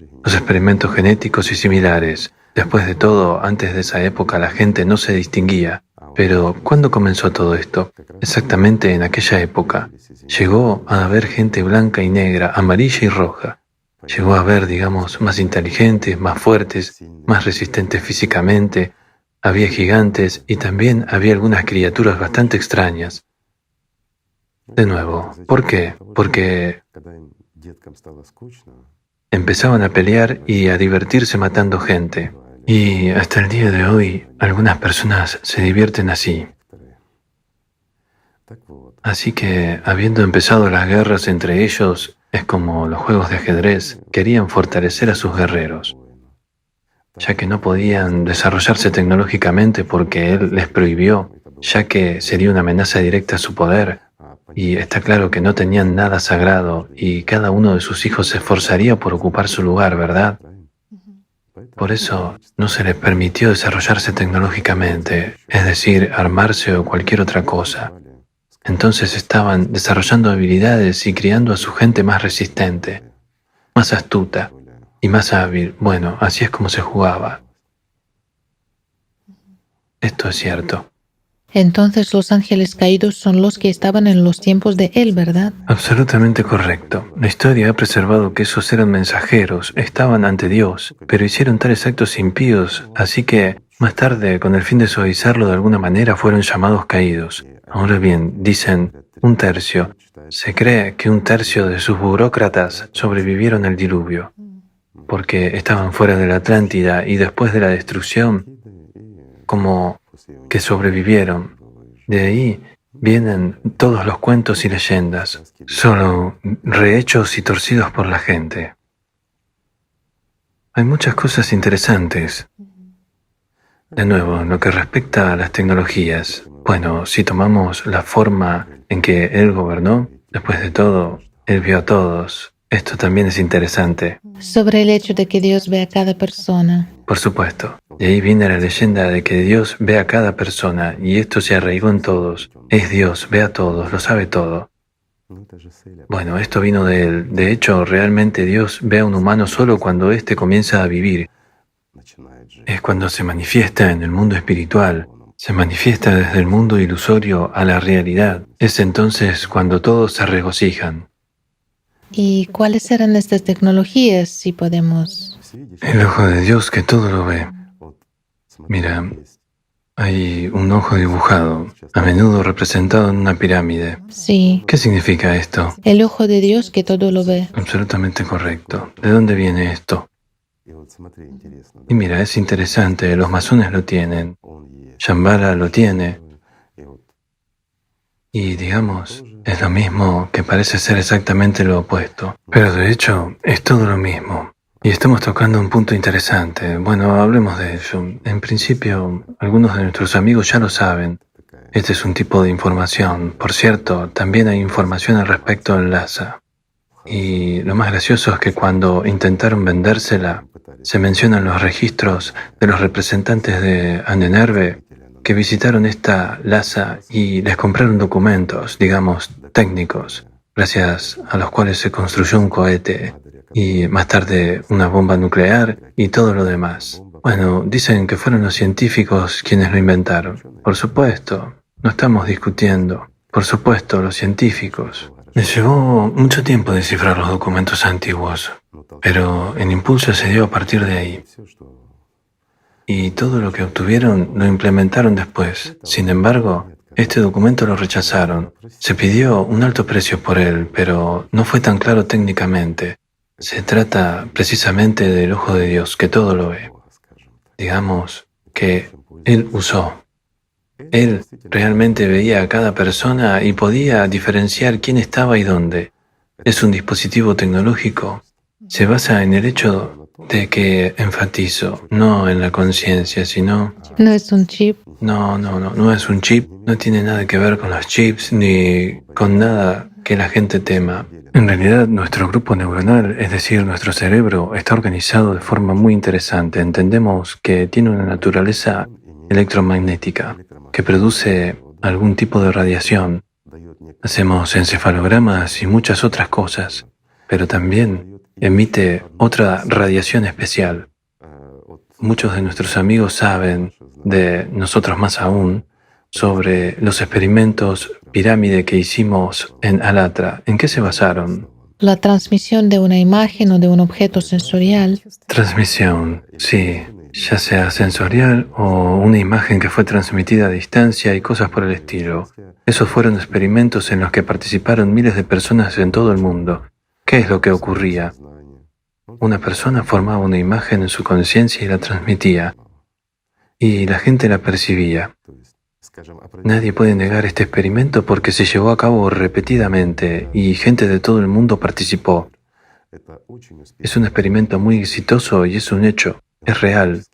genéticos y similares. Después de todo, antes de esa época la gente no se distinguía. Pero, ¿cuándo comenzó todo esto? Exactamente en aquella época. Llegó a haber gente blanca y negra, amarilla y roja. Llegó a haber, digamos, más inteligentes, más fuertes, más resistentes físicamente. Había gigantes y también había algunas criaturas bastante extrañas. De nuevo, ¿por qué? Porque empezaban a pelear y a divertirse matando gente. Y hasta el día de hoy, algunas personas se divierten así. Así que, habiendo empezado las guerras entre ellos, es como los juegos de ajedrez, querían fortalecer a sus guerreros, ya que no podían desarrollarse tecnológicamente porque él les prohibió, ya que sería una amenaza directa a su poder. Y está claro que no tenían nada sagrado y cada uno de sus hijos se esforzaría por ocupar su lugar, ¿verdad? Por eso no se les permitió desarrollarse tecnológicamente, es decir, armarse o cualquier otra cosa. Entonces estaban desarrollando habilidades y criando a su gente más resistente, más astuta y más hábil. Bueno, así es como se jugaba. Esto es cierto. Entonces los ángeles caídos son los que estaban en los tiempos de él, ¿verdad? Absolutamente correcto. La historia ha preservado que esos eran mensajeros, estaban ante Dios, pero hicieron tales actos impíos, así que más tarde, con el fin de suavizarlo de alguna manera, fueron llamados caídos. Ahora bien, dicen un tercio. Se cree que un tercio de sus burócratas sobrevivieron al diluvio, porque estaban fuera de la Atlántida y después de la destrucción, como que sobrevivieron. De ahí vienen todos los cuentos y leyendas, solo rehechos y torcidos por la gente. Hay muchas cosas interesantes. De nuevo, en lo que respecta a las tecnologías, bueno, si tomamos la forma en que él gobernó, después de todo, él vio a todos. Esto también es interesante. Sobre el hecho de que Dios ve a cada persona. Por supuesto. De ahí viene la leyenda de que Dios ve a cada persona y esto se arraigó en todos. Es Dios, ve a todos, lo sabe todo. Bueno, esto vino de él. De hecho, realmente Dios ve a un humano solo cuando éste comienza a vivir. Es cuando se manifiesta en el mundo espiritual. Se manifiesta desde el mundo ilusorio a la realidad. Es entonces cuando todos se regocijan. ¿Y cuáles eran estas tecnologías, si podemos? El ojo de Dios que todo lo ve. Mira, hay un ojo dibujado, a menudo representado en una pirámide. Sí, ¿Qué significa esto? el ojo de Dios que todo lo ve. Absolutamente correcto. ¿De dónde viene esto? Y mira, es interesante, los masones lo tienen, Shambhala lo tiene, y digamos, es lo mismo que parece ser exactamente lo opuesto. Pero de hecho, es todo lo mismo. Y estamos tocando un punto interesante. Bueno, hablemos de ello. En principio, algunos de nuestros amigos ya lo saben. Este es un tipo de información. Por cierto, también hay información al respecto en Lhasa. Y lo más gracioso es que cuando intentaron vendérsela, se mencionan los registros de los representantes de Andenerve que visitaron esta Lhasa y les compraron documentos, digamos, técnicos, gracias a los cuales se construyó un cohete y más tarde una bomba nuclear y todo lo demás. Bueno, dicen que fueron los científicos quienes lo inventaron. Por supuesto, no estamos discutiendo. Por supuesto, los científicos. Les llevó mucho tiempo descifrar los documentos antiguos, pero el impulso se dio a partir de ahí. Y todo lo que obtuvieron lo implementaron después. Sin embargo, este documento lo rechazaron. Se pidió un alto precio por él, pero no fue tan claro técnicamente. Se trata precisamente del ojo de Dios, que todo lo ve. Digamos que Él usó. Él realmente veía a cada persona y podía diferenciar quién estaba y dónde. Es un dispositivo tecnológico. Se basa en el hecho de que enfatizo, no en la conciencia, sino... ¿No es un chip? No es un chip, no tiene nada que ver con los chips ni con nada que la gente tema. En realidad, nuestro grupo neuronal, es decir, nuestro cerebro, está organizado de forma muy interesante. Entendemos que tiene una naturaleza electromagnética que produce algún tipo de radiación. Hacemos encefalogramas y muchas otras cosas, pero también emite otra radiación especial. Muchos de nuestros amigos saben, de nosotros más aún, sobre los experimentos pirámide que hicimos en Alatra. ¿En qué se basaron? La transmisión de una imagen o de un objeto sensorial. Transmisión, sí, ya sea sensorial o una imagen que fue transmitida a distancia y cosas por el estilo. Esos fueron experimentos en los que participaron miles de personas en todo el mundo. ¿Qué es lo que ocurría? Una persona formaba una imagen en su conciencia y la transmitía, y la gente la percibía. Nadie puede negar este experimento porque se llevó a cabo repetidamente y gente de todo el mundo participó. Es un experimento muy exitoso y es un hecho, es real.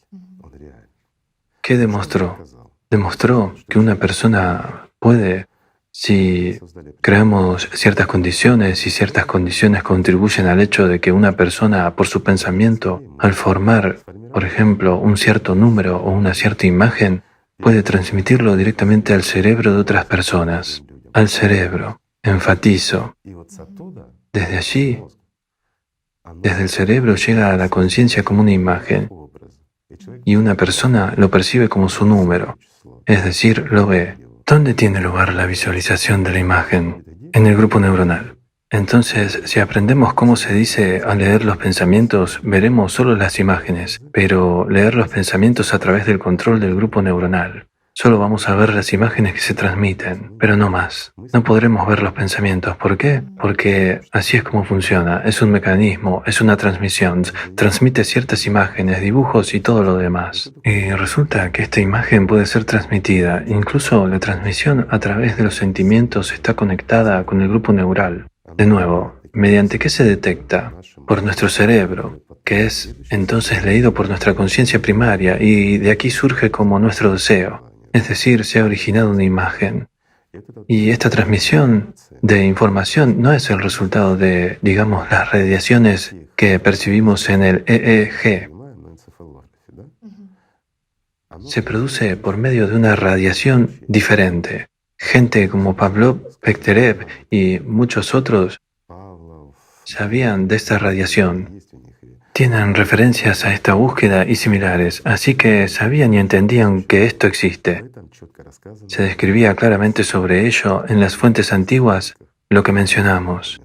¿Qué demostró? Demostró que una persona puede, si creamos ciertas condiciones y ciertas condiciones contribuyen al hecho de que una persona, por su pensamiento, al formar, por ejemplo, un cierto número o una cierta imagen, puede transmitirlo directamente al cerebro de otras personas. Al cerebro, enfatizo. Desde allí, desde el cerebro llega a la conciencia como una imagen y una persona lo percibe como su número, es decir, lo ve. ¿Dónde tiene lugar la visualización de la imagen? En el grupo neuronal. Entonces, si aprendemos cómo se dice al leer los pensamientos, veremos solo las imágenes, pero leer los pensamientos a través del control del grupo neuronal. Solo vamos a ver las imágenes que se transmiten, pero no más. No podremos ver los pensamientos. ¿Por qué? Porque así es como funciona. Es un mecanismo, es una transmisión. Transmite ciertas imágenes, dibujos y todo lo demás. Y resulta que esta imagen puede ser transmitida. Incluso la transmisión a través de los sentimientos está conectada con el grupo neural. De nuevo, ¿mediante qué se detecta? Por nuestro cerebro, que es entonces leído por nuestra conciencia primaria y de aquí surge como nuestro deseo. Es decir, se ha originado una imagen. Y esta transmisión de información no es el resultado de, digamos, las radiaciones que percibimos en el EEG. Se produce por medio de una radiación diferente. Gente como Pavlov, Bekhterev y muchos otros sabían de esta radiación. Tienen referencias a esta búsqueda y similares, así que sabían y entendían que esto existe. Se describía claramente sobre ello en las fuentes antiguas lo que mencionamos.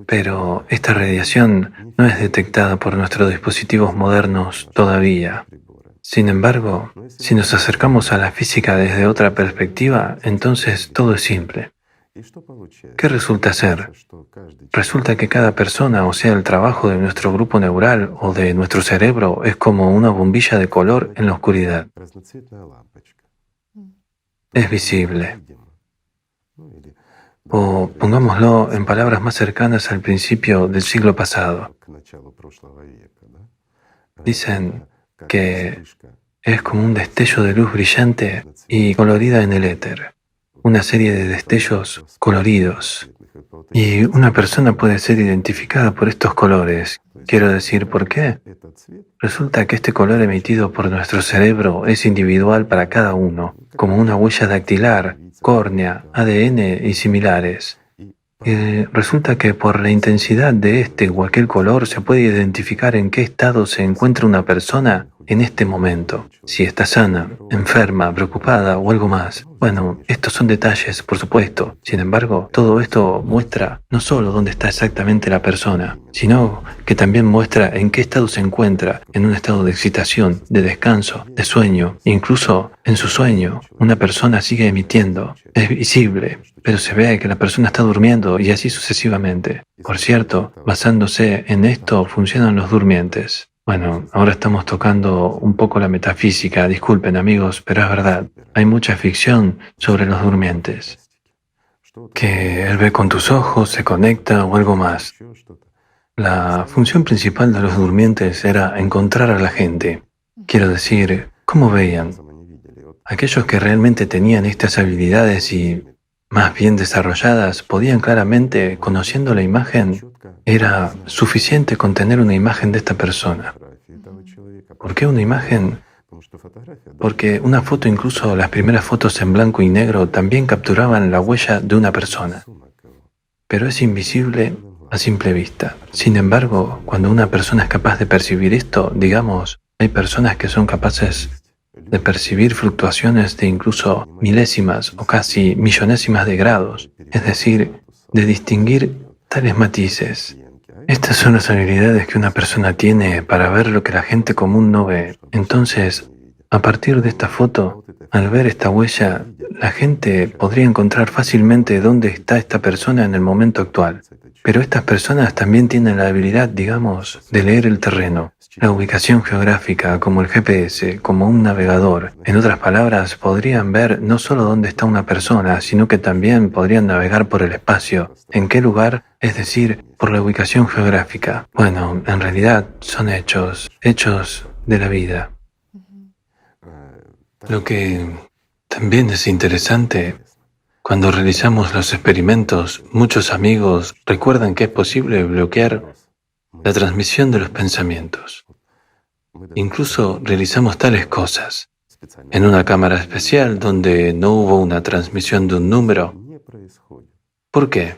Pero esta radiación no es detectada por nuestros dispositivos modernos todavía. Sin embargo, si nos acercamos a la física desde otra perspectiva, entonces todo es simple. ¿Qué resulta ser? Resulta que cada persona, o sea, el trabajo de nuestro grupo neural o de nuestro cerebro, es como una bombilla de color en la oscuridad. Es visible. O pongámoslo en palabras más cercanas al principio del siglo pasado. Dicen que es como un destello de luz brillante y colorida en el éter. Una serie de destellos coloridos. Y una persona puede ser identificada por estos colores. Quiero decir, ¿por qué? Resulta que este color emitido por nuestro cerebro es individual para cada uno, como una huella dactilar, córnea, ADN y similares. Y resulta que por la intensidad de este o aquel color se puede identificar en qué estado se encuentra una persona en este momento, si está sana, enferma, preocupada o algo más. Bueno, estos son detalles, por supuesto. Sin embargo, todo esto muestra no solo dónde está exactamente la persona, sino que también muestra en qué estado se encuentra, en un estado de excitación, de descanso, de sueño. Incluso en su sueño, una persona sigue emitiendo. Es visible, pero se ve que la persona está durmiendo y así sucesivamente. Por cierto, basándose en esto funcionan los durmientes. Bueno, ahora estamos tocando un poco la metafísica, disculpen amigos, pero es verdad, hay mucha ficción sobre los durmientes. Que él ve con tus ojos, se conecta o algo más. La función principal de los durmientes era encontrar a la gente. Quiero decir, ¿cómo veían? Aquellos que realmente tenían estas habilidades y más bien desarrolladas podían claramente, conociendo la imagen, era suficiente con tener una imagen de esta persona. ¿Por qué una imagen? Porque una foto, incluso las primeras fotos en blanco y negro, también capturaban la huella de una persona. Pero es invisible a simple vista. Sin embargo, cuando una persona es capaz de percibir esto, digamos, hay personas que son capaces de percibir fluctuaciones de incluso milésimas o casi millonésimas de grados, es decir, de distinguir tales matices. Estas son las habilidades que una persona tiene para ver lo que la gente común no ve. Entonces, a partir de esta foto, al ver esta huella, la gente podría encontrar fácilmente dónde está esta persona en el momento actual. Pero estas personas también tienen la habilidad, digamos, de leer el terreno, la ubicación geográfica, como el GPS, como un navegador. En otras palabras, podrían ver no solo dónde está una persona, sino que también podrían navegar por el espacio. ¿En qué lugar? Es decir, por la ubicación geográfica. Bueno, en realidad son hechos de la vida. Lo que también es interesante, cuando realizamos los experimentos, muchos amigos recuerdan que es posible bloquear la transmisión de los pensamientos. Incluso realizamos tales cosas en una cámara especial donde no hubo una transmisión de un número. ¿Por qué?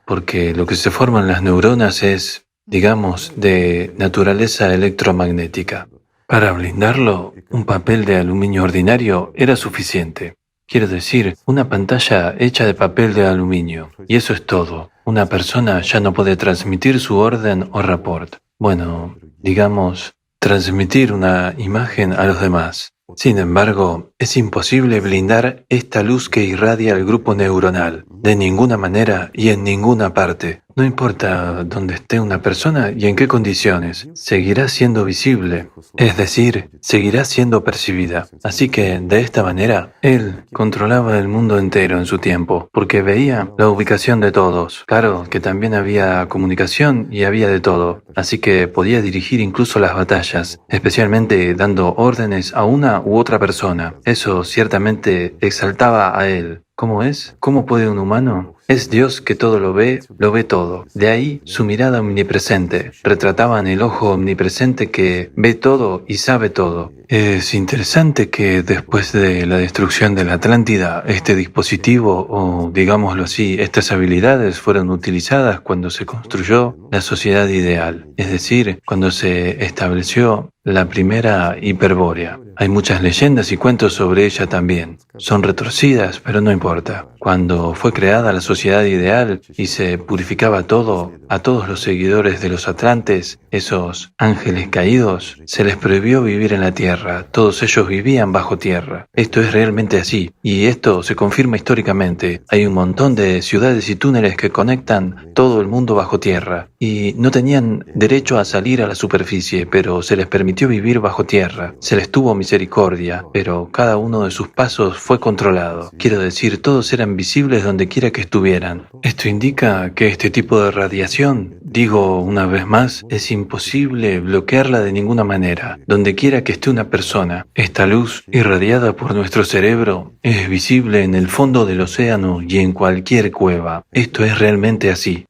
Porque lo que se forman las neuronas es, digamos, de naturaleza electromagnética. Para blindarlo, un papel de aluminio ordinario era suficiente. Quiero decir, una pantalla hecha de papel de aluminio. Y eso es todo. Una persona ya no puede transmitir su orden o rapport. Bueno, digamos, transmitir una imagen a los demás. Sin embargo, es imposible blindar esta luz que irradia el grupo neuronal, de ninguna manera y en ninguna parte. No importa dónde esté una persona y en qué condiciones, seguirá siendo visible, es decir, seguirá siendo percibida. Así que, de esta manera, él controlaba el mundo entero en su tiempo, porque veía la ubicación de todos. Claro que también había comunicación y había de todo, así que podía dirigir incluso las batallas, especialmente dando órdenes a una u otra persona. Eso ciertamente exaltaba a él. ¿Cómo es? ¿Cómo puede un humano Es Dios que todo lo ve todo. De ahí su mirada omnipresente. Retrataban el ojo omnipresente que ve todo y sabe todo. Es interesante que después de la destrucción de la Atlántida, este dispositivo, o digámoslo así, estas habilidades fueron utilizadas cuando se construyó la sociedad ideal, es decir, cuando se estableció la primera Hiperbórea. Hay muchas leyendas y cuentos sobre ella también. Son retorcidas, pero no importa. Cuando fue creada la sociedad ideal y se purificaba todo, a todos los seguidores de los Atlantes, esos ángeles caídos, se les prohibió vivir en la tierra. Todos ellos vivían bajo tierra. Esto es realmente así. Y esto se confirma históricamente. Hay un montón de ciudades y túneles que conectan todo el mundo bajo tierra. Y no tenían derecho a salir a la superficie, pero se les permitió vivir bajo tierra. Se les tuvo misericordia, pero cada uno de sus pasos fue controlado. Quiero decir, todos eran visibles donde quiera que estuvieran. Esto indica que este tipo de radiación, digo una vez más, es imposible bloquearla de ninguna manera. Donde quiera que esté una persona, esta luz irradiada por nuestro cerebro es visible en el fondo del océano y en cualquier cueva. Esto es realmente así.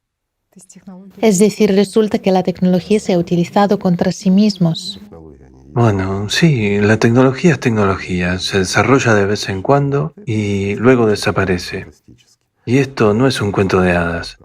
Es decir, resulta que la tecnología se ha utilizado contra sí mismos. Bueno, sí, la tecnología es tecnología, se desarrolla de vez en cuando y luego desaparece. Y esto no es un cuento de hadas.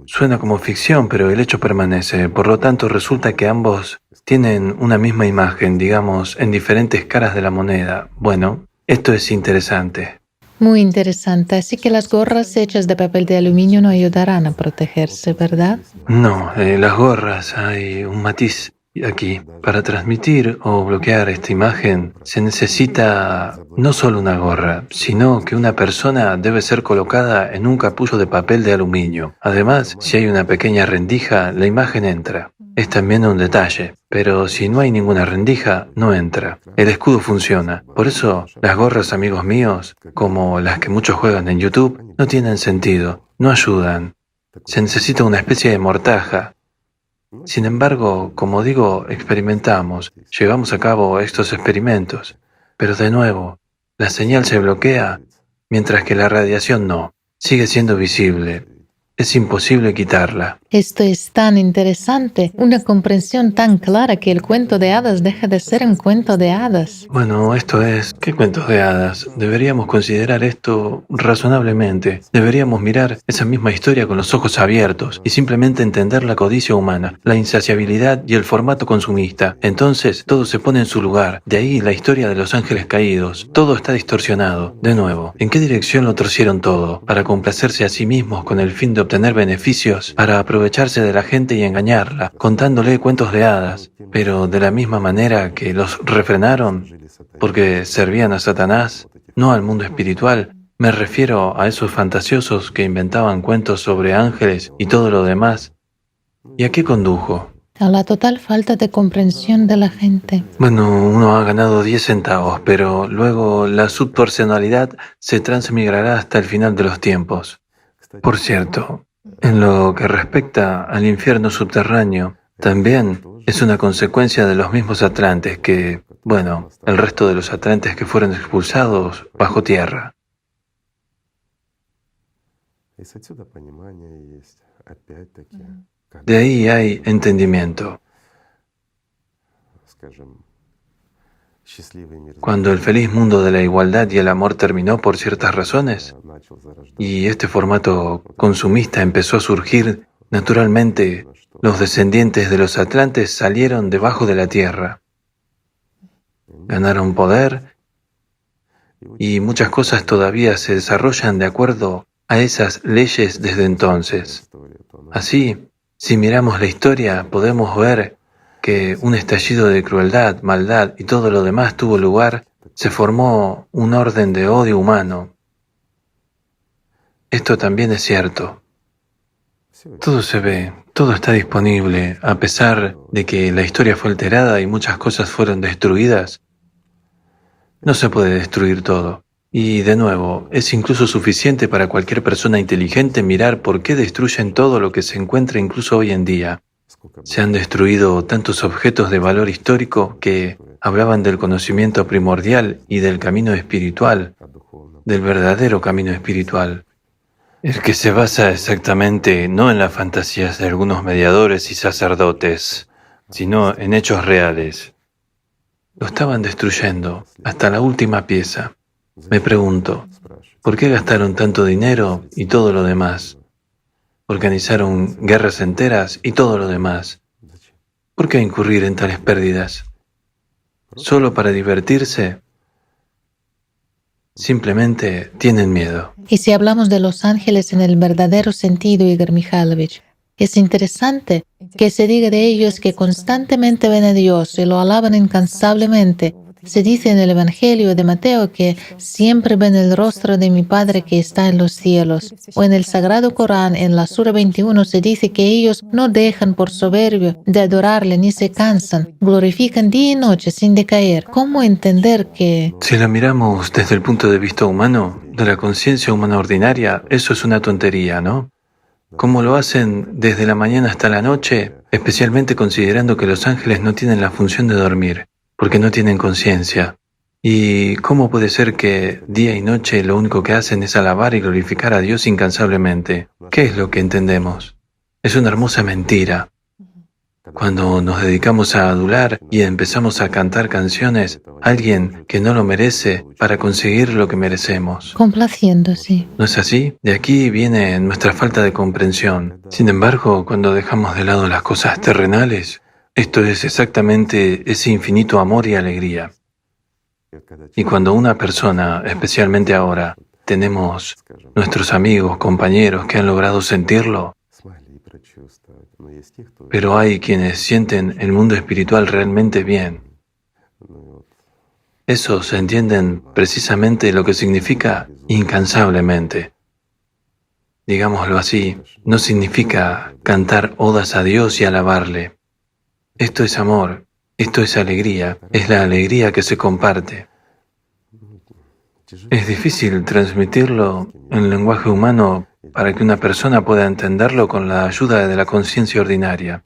Suena como ficción, pero el hecho permanece. Por lo tanto, resulta que ambos tienen una misma imagen, digamos, en diferentes caras de la moneda. Bueno, esto es interesante. Muy interesante. Así que las gorras hechas de papel de aluminio no ayudarán a protegerse, ¿verdad? No, las gorras, hay un matiz aquí. Para transmitir o bloquear esta imagen se necesita no solo una gorra, sino que una persona debe ser colocada en un capullo de papel de aluminio. Además, si hay una pequeña rendija, la imagen entra. Es también un detalle, pero si no hay ninguna rendija, no entra. El escudo funciona. Por eso, las gorras, amigos míos, como las que muchos juegan en YouTube, no tienen sentido, no ayudan. Se necesita una especie de mortaja. Sin embargo, como digo, experimentamos, llevamos a cabo estos experimentos, pero de nuevo, la señal se bloquea, mientras que la radiación no, sigue siendo visible. Es imposible quitarla. Esto es tan interesante, una comprensión tan clara que el cuento de hadas deja de ser un cuento de hadas. Bueno, esto es... ¿Qué cuentos de hadas? Deberíamos considerar esto razonablemente. Deberíamos mirar esa misma historia con los ojos abiertos y simplemente entender la codicia humana, la insaciabilidad y el formato consumista. Entonces, todo se pone en su lugar. De ahí la historia de los ángeles caídos. Todo está distorsionado. De nuevo, ¿en qué dirección lo torcieron todo? Para complacerse a sí mismos con el fin de obtener beneficios, para aprovecharse de la gente y engañarla, contándole cuentos de hadas, pero de la misma manera que los refrenaron, porque servían a Satanás, no al mundo espiritual. Me refiero a esos fantasiosos que inventaban cuentos sobre ángeles y todo lo demás. ¿Y a qué condujo? A la total falta de comprensión de la gente. Bueno, uno ha ganado 10 centavos, pero luego la subpersonalidad se transmigrará hasta el final de los tiempos. Por cierto, en lo que respecta al infierno subterráneo, también es una consecuencia de los mismos atlantes que, bueno, el resto de los atlantes que fueron expulsados bajo tierra. De ahí hay entendimiento. Cuando el feliz mundo de la igualdad y el amor terminó por ciertas razones, y este formato consumista empezó a surgir, naturalmente, los descendientes de los atlantes salieron debajo de la tierra. Ganaron poder y muchas cosas todavía se desarrollan de acuerdo a esas leyes desde entonces. Así, si miramos la historia, podemos ver que un estallido de crueldad, maldad y todo lo demás tuvo lugar, se formó un orden de odio humano. Esto también es cierto. Todo se ve, todo está disponible, a pesar de que la historia fue alterada y muchas cosas fueron destruidas. No se puede destruir todo. Y de nuevo, es incluso suficiente para cualquier persona inteligente mirar por qué destruyen todo lo que se encuentra incluso hoy en día. Se han destruido tantos objetos de valor histórico que hablaban del conocimiento primordial y del camino espiritual, del verdadero camino espiritual. El que se basa exactamente no en las fantasías de algunos mediadores y sacerdotes, sino en hechos reales. Lo estaban destruyendo hasta la última pieza. Me pregunto, ¿por qué gastaron tanto dinero y todo lo demás? Organizaron guerras enteras y todo lo demás. ¿Por qué incurrir en tales pérdidas? ¿Solo para divertirse? Simplemente tienen miedo. Y si hablamos de los ángeles en el verdadero sentido, Igor Mikhailovich, es interesante que se diga de ellos que constantemente ven a Dios y lo alaban incansablemente. Se dice en el Evangelio de Mateo que siempre ven el rostro de mi Padre que está en los cielos. O en el Sagrado Corán, en la Sura 21, se dice que ellos no dejan por soberbio de adorarle ni se cansan, glorifican día y noche sin decaer. ¿Cómo entender que Si la miramos desde el punto de vista humano, de la conciencia humana ordinaria, eso es una tontería, ¿no? Como lo hacen desde la mañana hasta la noche, especialmente considerando que los ángeles no tienen la función de dormir, porque no tienen conciencia. ¿Y cómo puede ser que día y noche lo único que hacen es alabar y glorificar a Dios incansablemente? ¿Qué es lo que entendemos? Es una hermosa mentira. Cuando nos dedicamos a adular y empezamos a cantar canciones a alguien que no lo merece para conseguir lo que merecemos. complaciéndose? ¿No es así? De aquí viene nuestra falta de comprensión. Sin embargo, cuando dejamos de lado las cosas terrenales, esto es exactamente ese infinito amor y alegría. Y cuando una persona, especialmente ahora, tenemos nuestros amigos, compañeros que han logrado sentirlo, pero hay quienes sienten el mundo espiritual realmente bien. Esos entienden precisamente lo que significa incansablemente. Digámoslo así, no significa cantar odas a Dios y alabarle. Esto es amor, esto es alegría, es la alegría que se comparte. Es difícil transmitirlo en lenguaje humano para que una persona pueda entenderlo con la ayuda de la conciencia ordinaria.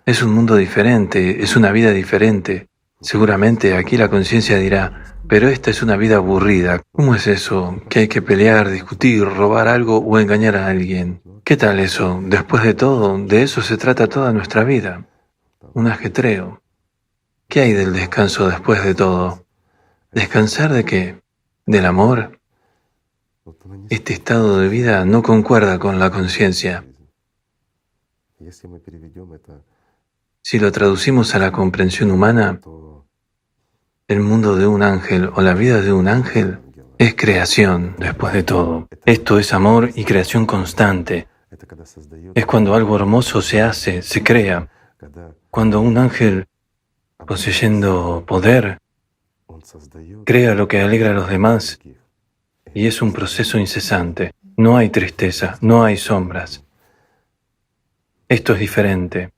Es un mundo diferente, es una vida diferente. Seguramente aquí la conciencia dirá, pero esta es una vida aburrida. ¿Cómo es eso? ¿Que hay que pelear, discutir, robar algo o engañar a alguien? ¿Qué tal eso? Después de todo, de eso se trata toda nuestra vida. Un ajetreo. ¿Qué hay del descanso después de todo? ¿Descansar de qué? ¿Del amor? Este estado de vida no concuerda con la conciencia. Si lo traducimos a la comprensión humana, el mundo de un ángel o la vida de un ángel es creación, después de todo. Esto es amor y creación constante. Es cuando algo hermoso se hace, se crea. Cuando un ángel, poseyendo poder, crea lo que alegra a los demás, y es un proceso incesante. No hay tristeza, no hay sombras. Esto es diferente.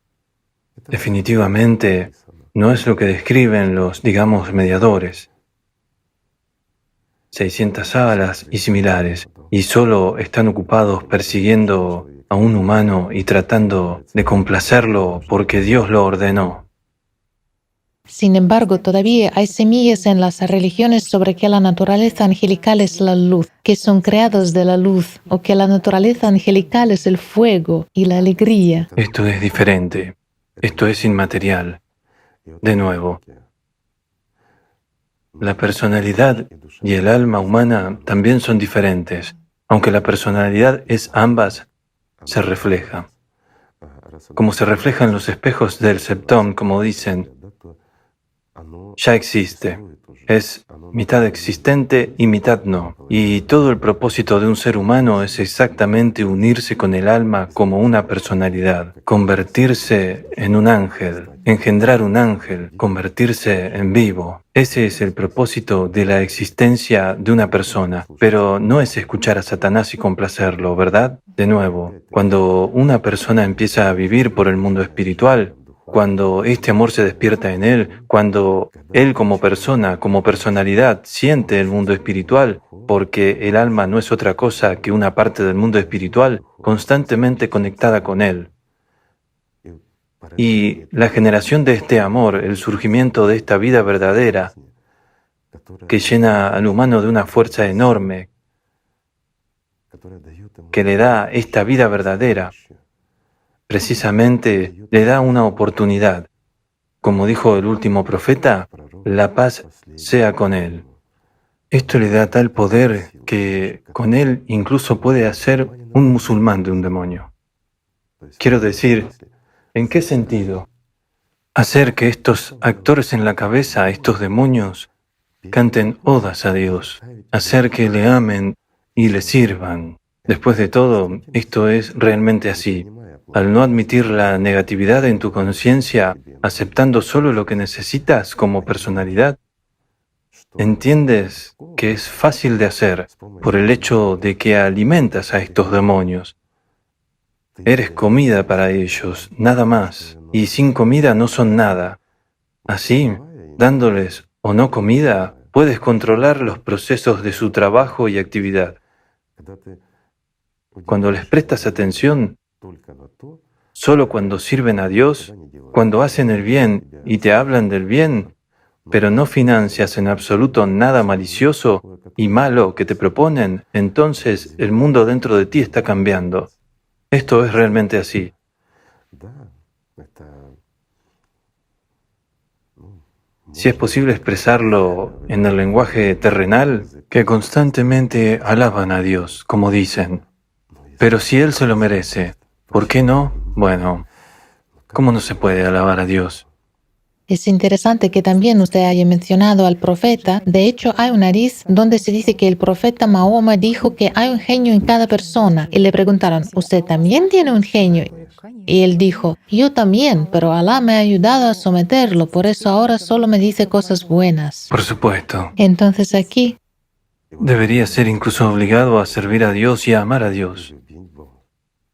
Definitivamente no es lo que describen los, digamos, mediadores. 600 alas y similares, y solo están ocupados persiguiendo a un humano y tratando de complacerlo porque Dios lo ordenó. Sin embargo, todavía hay semillas en las religiones sobre que la naturaleza angelical es la luz, que son creados de la luz, o que la naturaleza angelical es el fuego y la alegría. Esto es diferente. Esto es inmaterial. De nuevo, la personalidad y el alma humana también son diferentes. Aunque la personalidad es ambas, se refleja. Como se refleja en los espejos del septón, como dicen, ya existe. Es mitad existente y mitad no. Y todo el propósito de un ser humano es exactamente unirse con el alma como una personalidad, convertirse en un ángel, engendrar un ángel, convertirse en vivo. Ese es el propósito de la existencia de una persona, pero no es escuchar a Satanás y complacerlo, ¿verdad? De nuevo, cuando una persona empieza a vivir por el mundo espiritual, cuando este amor se despierta en él, cuando él como persona, como personalidad, siente el mundo espiritual, porque el alma no es otra cosa que una parte del mundo espiritual constantemente conectada con él. Y la generación de este amor, el surgimiento de esta vida verdadera, que llena al humano de una fuerza enorme, que le da esta vida verdadera, precisamente le da una oportunidad. Como dijo el último profeta, la paz sea con él. Esto le da tal poder que con él incluso puede hacer un musulmán de un demonio. Quiero decir, ¿en qué sentido? Hacer que estos actores en la cabeza, estos demonios, canten odas a Dios, hacer que le amen y le sirvan. Después de todo, esto es realmente así. Al no admitir la negatividad en tu conciencia, aceptando solo lo que necesitas como personalidad, entiendes que es fácil de hacer por el hecho de que alimentas a estos demonios. Eres comida para ellos, nada más, y sin comida no son nada. Así, dándoles o no comida, puedes controlar los procesos de su trabajo y actividad. Cuando les prestas atención, solo cuando sirven a Dios, cuando hacen el bien y te hablan del bien, pero no financias en absoluto nada malicioso y malo que te proponen, entonces el mundo dentro de ti está cambiando. Esto es realmente así. Si es posible expresarlo en el lenguaje terrenal, que constantemente alaban a Dios, como dicen. Pero si Él se lo merece, ¿por qué no? Bueno, ¿cómo no se puede alabar a Dios? Es interesante que también usted haya mencionado al profeta. De hecho, hay un hadiz donde se dice que el profeta Mahoma dijo que hay un genio en cada persona. Y le preguntaron, ¿usted también tiene un genio? Y él dijo, yo también, pero Alá me ha ayudado a someterlo, por eso ahora solo me dice cosas buenas. Por supuesto. Entonces aquí, Debería ser incluso obligado a servir a Dios y a amar a Dios.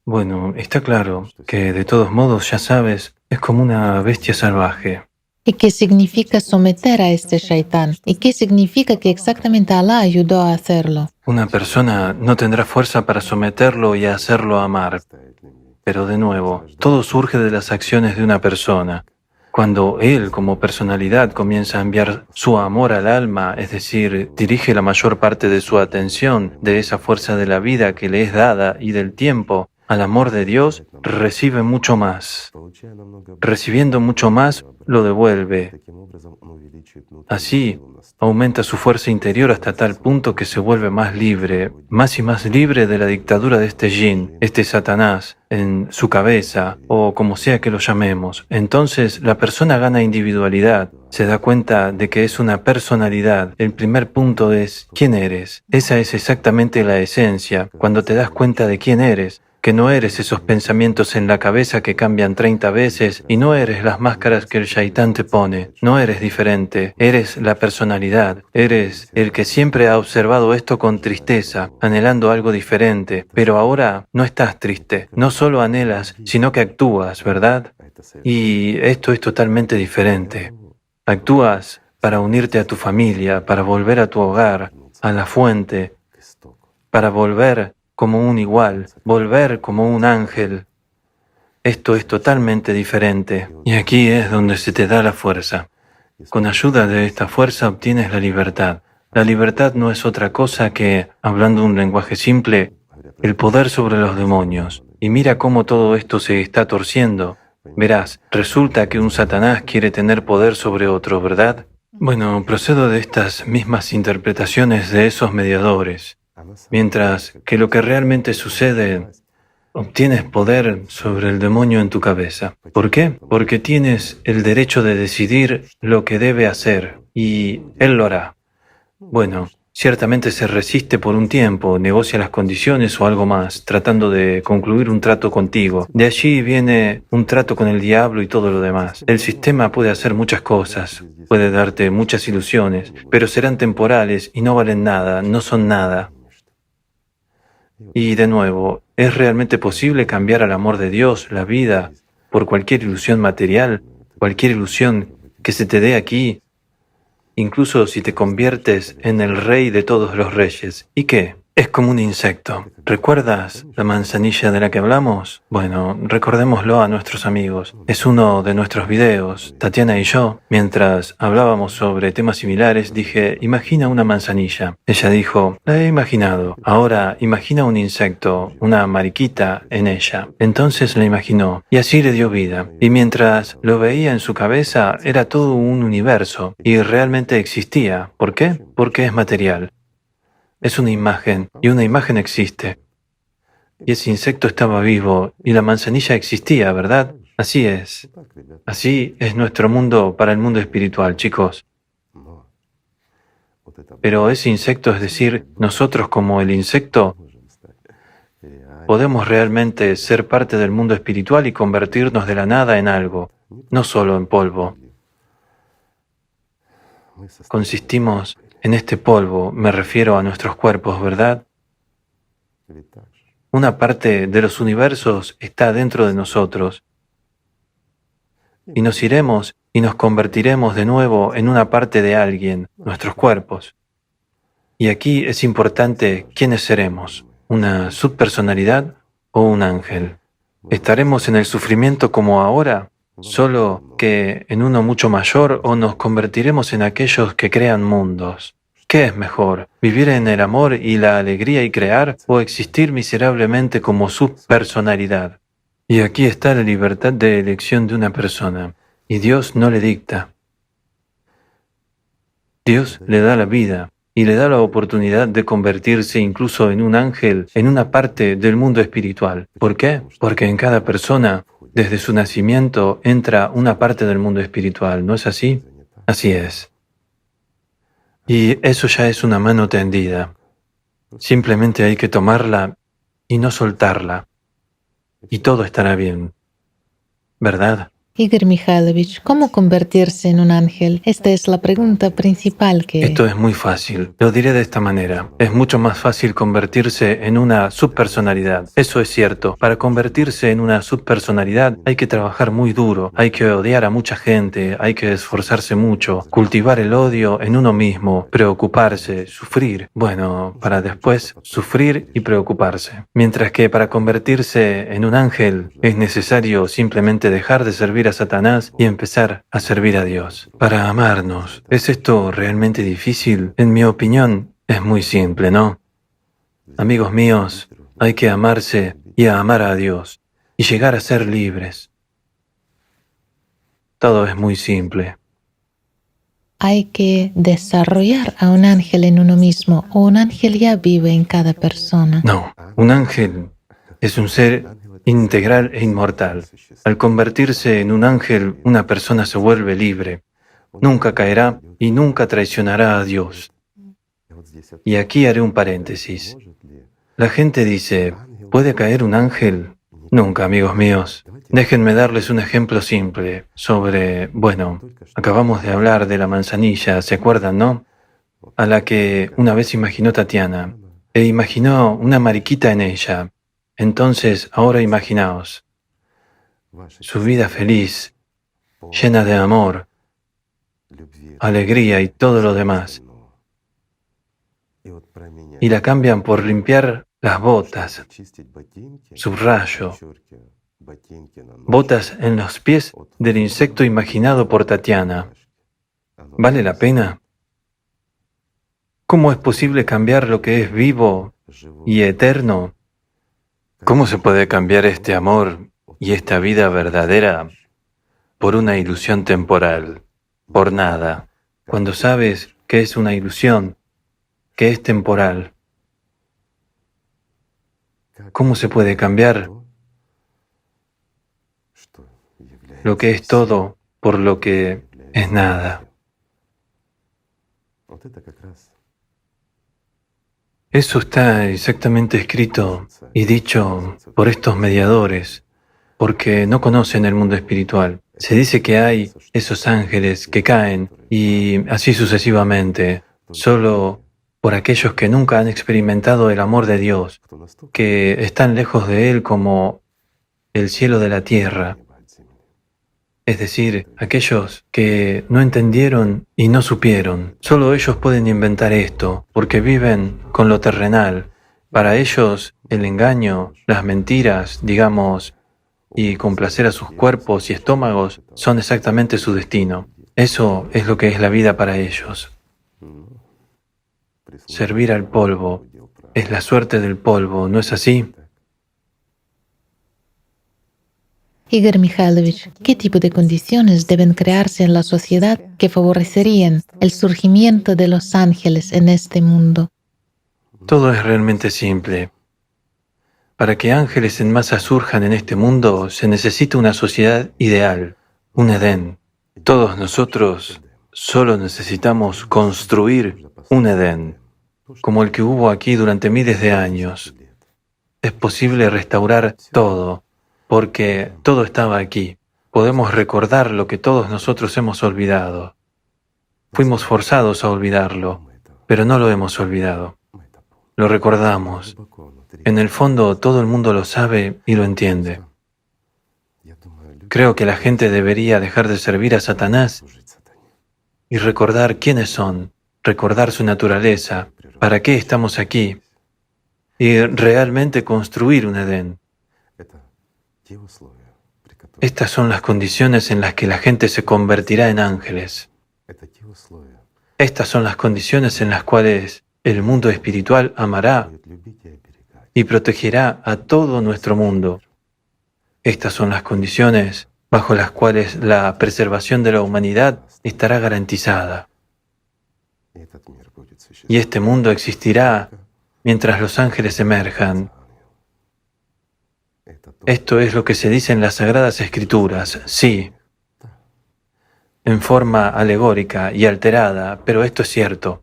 Bueno, está claro que de todos modos, ya sabes, es como una bestia salvaje. ¿y qué significa someter a este shaitán? ¿Y qué significa que exactamente Alá ayudó a hacerlo? Una persona no tendrá fuerza para someterlo y hacerlo amar. Pero de nuevo, todo surge de las acciones de una persona. Cuando él, como personalidad, comienza a enviar su amor al alma, es decir, dirige la mayor parte de su atención, de esa fuerza de la vida que le es dada y del tiempo, al amor de Dios, recibe mucho más. Recibiendo mucho más, lo devuelve. Así, aumenta su fuerza interior hasta tal punto que se vuelve más libre, más y más libre de la dictadura de este yin, este Satanás, en su cabeza, o como sea que lo llamemos. Entonces, la persona gana individualidad, se da cuenta de que es una personalidad. El primer punto es, ¿quién eres? Esa es exactamente la esencia, cuando te das cuenta de quién eres, que no eres esos pensamientos en la cabeza que cambian 30 veces y no eres las máscaras que el shaitán te pone. No eres diferente, eres la personalidad, eres el que siempre ha observado esto con tristeza, anhelando algo diferente, pero ahora no estás triste, no solo anhelas, sino que actúas, ¿verdad? Y esto es totalmente diferente. Actúas para unirte a tu familia, para volver a tu hogar, a la fuente, para volver como un igual, volver como un ángel. Esto es totalmente diferente. Y aquí es donde se te da la fuerza. Con ayuda de esta fuerza obtienes la libertad. La libertad no es otra cosa que, hablando un lenguaje simple, el poder sobre los demonios. Y mira cómo todo esto se está torciendo. Verás, resulta que un Satanás quiere tener poder sobre otro, ¿verdad? Bueno, procedo de estas mismas interpretaciones de esos mediadores. Mientras que lo que realmente sucede, obtienes poder sobre el demonio en tu cabeza. ¿Por qué? Porque tienes el derecho de decidir lo que debe hacer y él lo hará. Bueno, ciertamente se resiste por un tiempo, negocia las condiciones o algo más, tratando de concluir un trato contigo. De allí viene un trato con el diablo y todo lo demás. El sistema puede hacer muchas cosas, puede darte muchas ilusiones, pero serán temporales y no valen nada, no son nada. Y de nuevo, ¿es realmente posible cambiar al amor de Dios, la vida, por cualquier ilusión material, cualquier ilusión que se te dé aquí? Incluso si te conviertes en el rey de todos los reyes. ¿Y qué? Es como un insecto. ¿Recuerdas la manzanilla de la que hablamos? Bueno, recordémoslo a nuestros amigos. Es uno de nuestros videos. Tatiana y yo, mientras hablábamos sobre temas similares, dije, imagina una manzanilla. Ella dijo, la he imaginado. Ahora imagina un insecto, una mariquita en ella. Entonces la imaginó y así le dio vida. Y mientras lo veía en su cabeza, era todo un universo y realmente existía. ¿Por qué? Porque es material. Es una imagen, y una imagen existe. Y ese insecto estaba vivo, y la manzanilla existía, ¿verdad? Así es. Así es nuestro mundo para el mundo espiritual, chicos. Pero ese insecto, es decir, nosotros como el insecto, podemos realmente ser parte del mundo espiritual y convertirnos de la nada en algo, no solo en polvo. Consistimos en este polvo, me refiero a nuestros cuerpos, ¿verdad? Una parte de los universos está dentro de nosotros y nos iremos y nos convertiremos de nuevo en una parte de alguien, nuestros cuerpos. Y aquí es importante quiénes seremos, una subpersonalidad o un ángel. ¿Estaremos en el sufrimiento como ahora, solo que en uno mucho mayor, o nos convertiremos en aquellos que crean mundos? ¿Qué es mejor, vivir en el amor y la alegría y crear, o existir miserablemente como subpersonalidad? Y aquí está la libertad de elección de una persona, y Dios no le dicta. Dios le da la vida y le da la oportunidad de convertirse incluso en un ángel, en una parte del mundo espiritual. ¿Por qué? Porque en cada persona, desde su nacimiento, entra una parte del mundo espiritual, ¿no es así? Así es. Y eso ya es una mano tendida. Simplemente hay que tomarla y no soltarla. Y todo estará bien. ¿Verdad? Igor Mikhailovich, ¿cómo convertirse en un ángel? Esta es la pregunta principal que... Esto es muy fácil. Lo diré de esta manera. Es mucho más fácil convertirse en una subpersonalidad. Eso es cierto. Para convertirse en una subpersonalidad hay que trabajar muy duro, hay que odiar a mucha gente, hay que esforzarse mucho, cultivar el odio en uno mismo, preocuparse, sufrir. Bueno, para después sufrir y preocuparse. Mientras que para convertirse en un ángel es necesario simplemente dejar de servir a Satanás y empezar a servir a Dios. Para amarnos, ¿es esto realmente difícil? En mi opinión, es muy simple, ¿no? Amigos míos, hay que amarse y a amar a Dios y llegar a ser libres. Todo es muy simple. Hay que desarrollar a un ángel en uno mismo, o un ángel ya vive en cada persona. No, un ángel es un ser integral e inmortal. Al convertirse en un ángel, una persona se vuelve libre. Nunca caerá y nunca traicionará a Dios. Y aquí haré un paréntesis. La gente dice, ¿puede caer un ángel? Nunca, amigos míos. Déjenme darles un ejemplo simple sobre, bueno, acabamos de hablar de la manzanilla, ¿se acuerdan, no? A la que una vez imaginó Tatiana, e imaginó una mariquita en ella. Entonces, ahora imaginaos, su vida feliz, llena de amor, alegría y todo lo demás. Y la cambian por limpiar las botas, subrayo, botas en los pies del insecto imaginado por Tatiana. ¿Vale la pena? ¿Cómo es posible cambiar lo que es vivo y eterno? ¿Cómo se puede cambiar este amor y esta vida verdadera por una ilusión temporal, por nada, cuando sabes que es una ilusión, que es temporal? ¿Cómo se puede cambiar lo que es todo por lo que es nada? Eso está exactamente escrito y dicho por estos mediadores, porque no conocen el mundo espiritual. Se dice que hay esos ángeles que caen y así sucesivamente, solo por aquellos que nunca han experimentado el amor de Dios, que están lejos de Él como el cielo de la tierra. Es decir, aquellos que no entendieron y no supieron. Solo ellos pueden inventar esto, porque viven con lo terrenal Para ellos, el engaño, las mentiras, digamos, y complacer a sus cuerpos y estómagos son exactamente su destino. Eso es lo que es la vida para ellos. Servir al polvo es la suerte del polvo, ¿no es así? Igor Mikhailovich, ¿qué tipo de condiciones deben crearse en la sociedad que favorecerían el surgimiento de los ángeles en este mundo? Todo es realmente simple. Para que ángeles en masa surjan en este mundo, se necesita una sociedad ideal, un Edén. Todos nosotros solo necesitamos construir un Edén, como el que hubo aquí durante miles de años. Es posible restaurar todo, porque todo estaba aquí. Podemos recordar lo que todos nosotros hemos olvidado. Fuimos forzados a olvidarlo, pero no lo hemos olvidado. Lo recordamos. En el fondo, todo el mundo lo sabe y lo entiende. Creo que la gente debería dejar de servir a Satanás y recordar quiénes son, recordar su naturaleza, para qué estamos aquí, y realmente construir un Edén. Estas son las condiciones en las que la gente se convertirá en ángeles. Estas son las condiciones en las cuales el mundo espiritual amará y protegerá a todo nuestro mundo. Estas son las condiciones bajo las cuales la preservación de la humanidad estará garantizada. Y este mundo existirá mientras los ángeles emerjan. Esto es lo que se dice en las Sagradas Escrituras, sí, en forma alegórica y alterada, pero esto es cierto.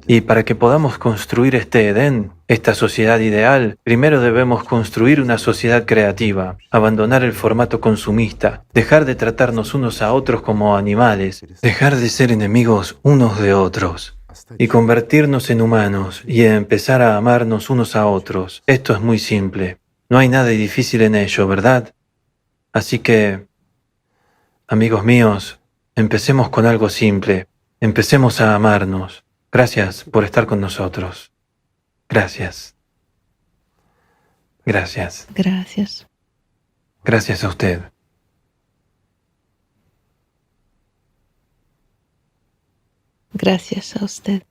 Y para que podamos construir este Edén, esta sociedad ideal, primero debemos construir una sociedad creativa, abandonar el formato consumista, dejar de tratarnos unos a otros como animales, dejar de ser enemigos unos de otros, y convertirnos en humanos y empezar a amarnos unos a otros. Esto es muy simple. No hay nada difícil en ello, ¿verdad? Así que, amigos míos, empecemos con algo simple. Empecemos a amarnos. Gracias por estar con nosotros. Gracias. Gracias. Gracias. Gracias a usted. Gracias a usted.